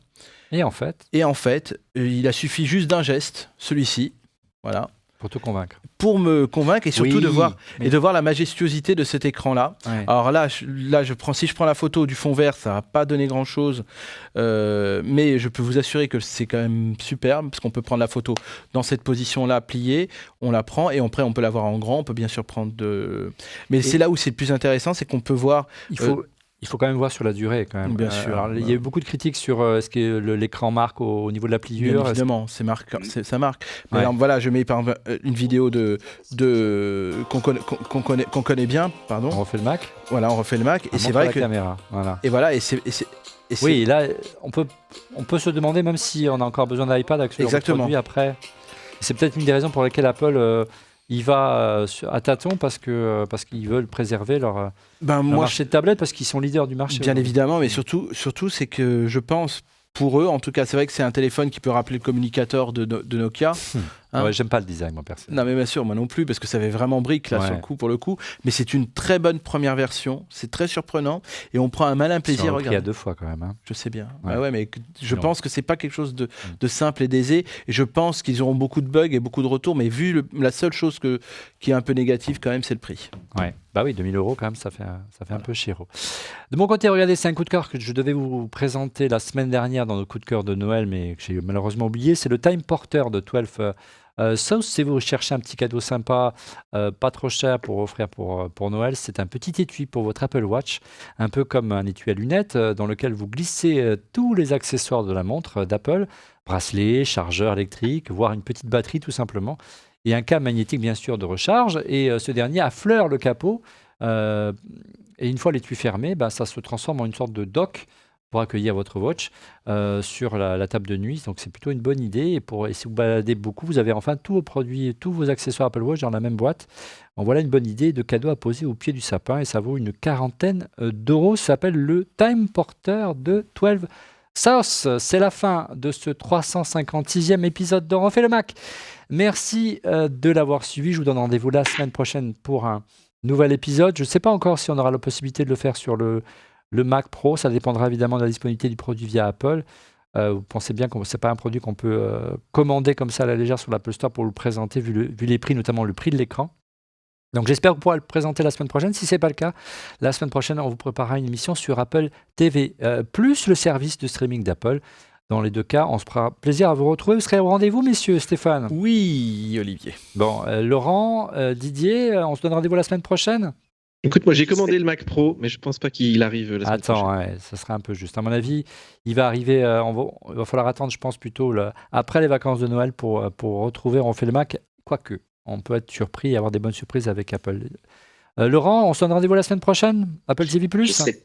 Et en fait, il a suffi juste d'un geste, celui-ci, voilà, pour te convaincre. pour me convaincre et surtout Oui, de voir mais- et de voir la majestuosité de cet écran-là. Ouais. Alors là, si je prends la photo du fond vert, ça va pas donner grand-chose, mais je peux vous assurer que c'est quand même superbe parce qu'on peut prendre la photo dans cette position-là, pliée, on la prend et après on peut la voir en grand. On peut bien sûr prendre de. Mais c'est là où c'est le plus intéressant, c'est qu'on peut voir. Il faut quand même voir sur la durée, quand même. Bien sûr. Alors, il y a eu beaucoup de critiques sur ce que l'écran marque au niveau de la pliure. Bien évidemment, ça marque. Mais Ouais. alors, voilà, je mets par exemple une vidéo qu'on connaît bien, pardon. On refait le Mac. Voilà, on refait le Mac et c'est montre vrai la que caméra. Voilà. et voilà Oui, là, on peut se demander, même si on a encore besoin d'iPad avec ce genre de Exactement. produit après. C'est peut-être une des raisons pour lesquelles Apple y va à tâtons parce qu'ils veulent préserver leur marché de tablettes parce qu'ils sont leaders du marché. Bien évidemment, mais surtout c'est que je pense, pour eux, en tout cas, c'est vrai que c'est un téléphone qui peut rappeler le communicateur de Nokia. Hein. Ouais, j'aime pas le design, moi, personnellement. Non, mais bien sûr, moi non plus, parce que ça fait vraiment brique, là, pour le coup. Mais c'est une très bonne première version, c'est très surprenant, et on prend un malin plaisir à regarder. À 2 fois, quand même. Hein. Je sais bien. Ouais. Mais je pense que c'est pas quelque chose de simple et d'aisé, et je pense qu'ils auront beaucoup de bugs et beaucoup de retours, mais vu la seule chose qui est un peu négative, quand même, c'est le prix. Ouais. Bah oui, 2000 €, quand même, ça fait un peu cher. De mon côté, regardez, c'est un coup de cœur que je devais vous présenter la semaine dernière dans nos coups de cœur de Noël, mais que j'ai malheureusement oublié. C'est le Time Porter de 12 South. Si vous cherchez un petit cadeau sympa, pas trop cher pour offrir pour Noël, c'est un petit étui pour votre Apple Watch, un peu comme un étui à lunettes dans lequel vous glissez tous les accessoires de la montre d'Apple, bracelet, chargeur électrique, voire une petite batterie tout simplement. Et un câble magnétique, bien sûr, de recharge. Et ce dernier affleure le capot. Et une fois l'étui fermé, ça se transforme en une sorte de dock pour accueillir votre watch sur la table de nuit. Donc, c'est plutôt une bonne idée. Et si vous baladez beaucoup, vous avez enfin tous vos produits, tous vos accessoires Apple Watch dans la même boîte. Donc, voilà une bonne idée de cadeau à poser au pied du sapin. Et ça vaut une quarantaine d'euros. Ça s'appelle le Time Porter de 12 South. C'est la fin de ce 356e épisode de Refait le Mac. Merci de l'avoir suivi. Je vous donne rendez-vous la semaine prochaine pour un nouvel épisode. Je ne sais pas encore si on aura la possibilité de le faire sur le Mac Pro. Ça dépendra évidemment de la disponibilité du produit via Apple. Vous pensez bien que ce n'est pas un produit qu'on peut commander comme ça à la légère sur l'Apple Store pour le présenter, vu les prix, notamment le prix de l'écran. Donc j'espère que vous pourrez le présenter la semaine prochaine. Si ce n'est pas le cas, la semaine prochaine, on vous préparera une émission sur Apple TV, plus le service de streaming d'Apple. Dans les deux cas, on se fera plaisir à vous retrouver. Vous serez au rendez-vous, messieurs, Stéphane? Oui, Olivier. Bon, Laurent, Didier, on se donne rendez-vous la semaine prochaine? Écoute, moi j'ai commandé le Mac Pro, mais je pense pas qu'il arrive la semaine prochaine. Attends, ouais, ça serait un peu juste. À mon avis, il va arriver, il va falloir attendre, je pense, plutôt après les vacances de Noël pour retrouver, on fait le Mac. Quoique, on peut être surpris et avoir des bonnes surprises avec Apple. Laurent, on se donne rendez-vous la semaine prochaine? Apple TV+. Je serai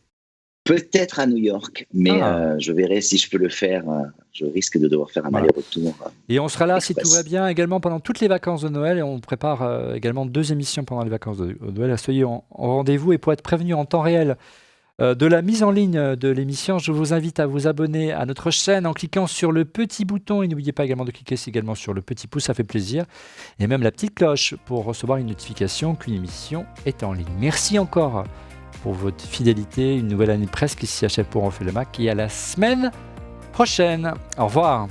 peut-être à New York, mais je verrai si je peux le faire. Je risque de devoir faire un aller-retour. Et on sera là, si Express. tout va bien, également pendant toutes les vacances de Noël. Et on prépare également 2 émissions pendant les vacances de Noël. Soyez en rendez-vous et pour être prévenu en temps réel de la mise en ligne de l'émission, je vous invite à vous abonner à notre chaîne en cliquant sur le petit bouton. Et n'oubliez pas également de cliquer également sur le petit pouce, ça fait plaisir. Et même la petite cloche pour recevoir une notification qu'une émission est en ligne. Merci encore pour votre fidélité. Une nouvelle année presque qui s'y achève pour On fait le Mac. Et à la semaine prochaine. Au revoir.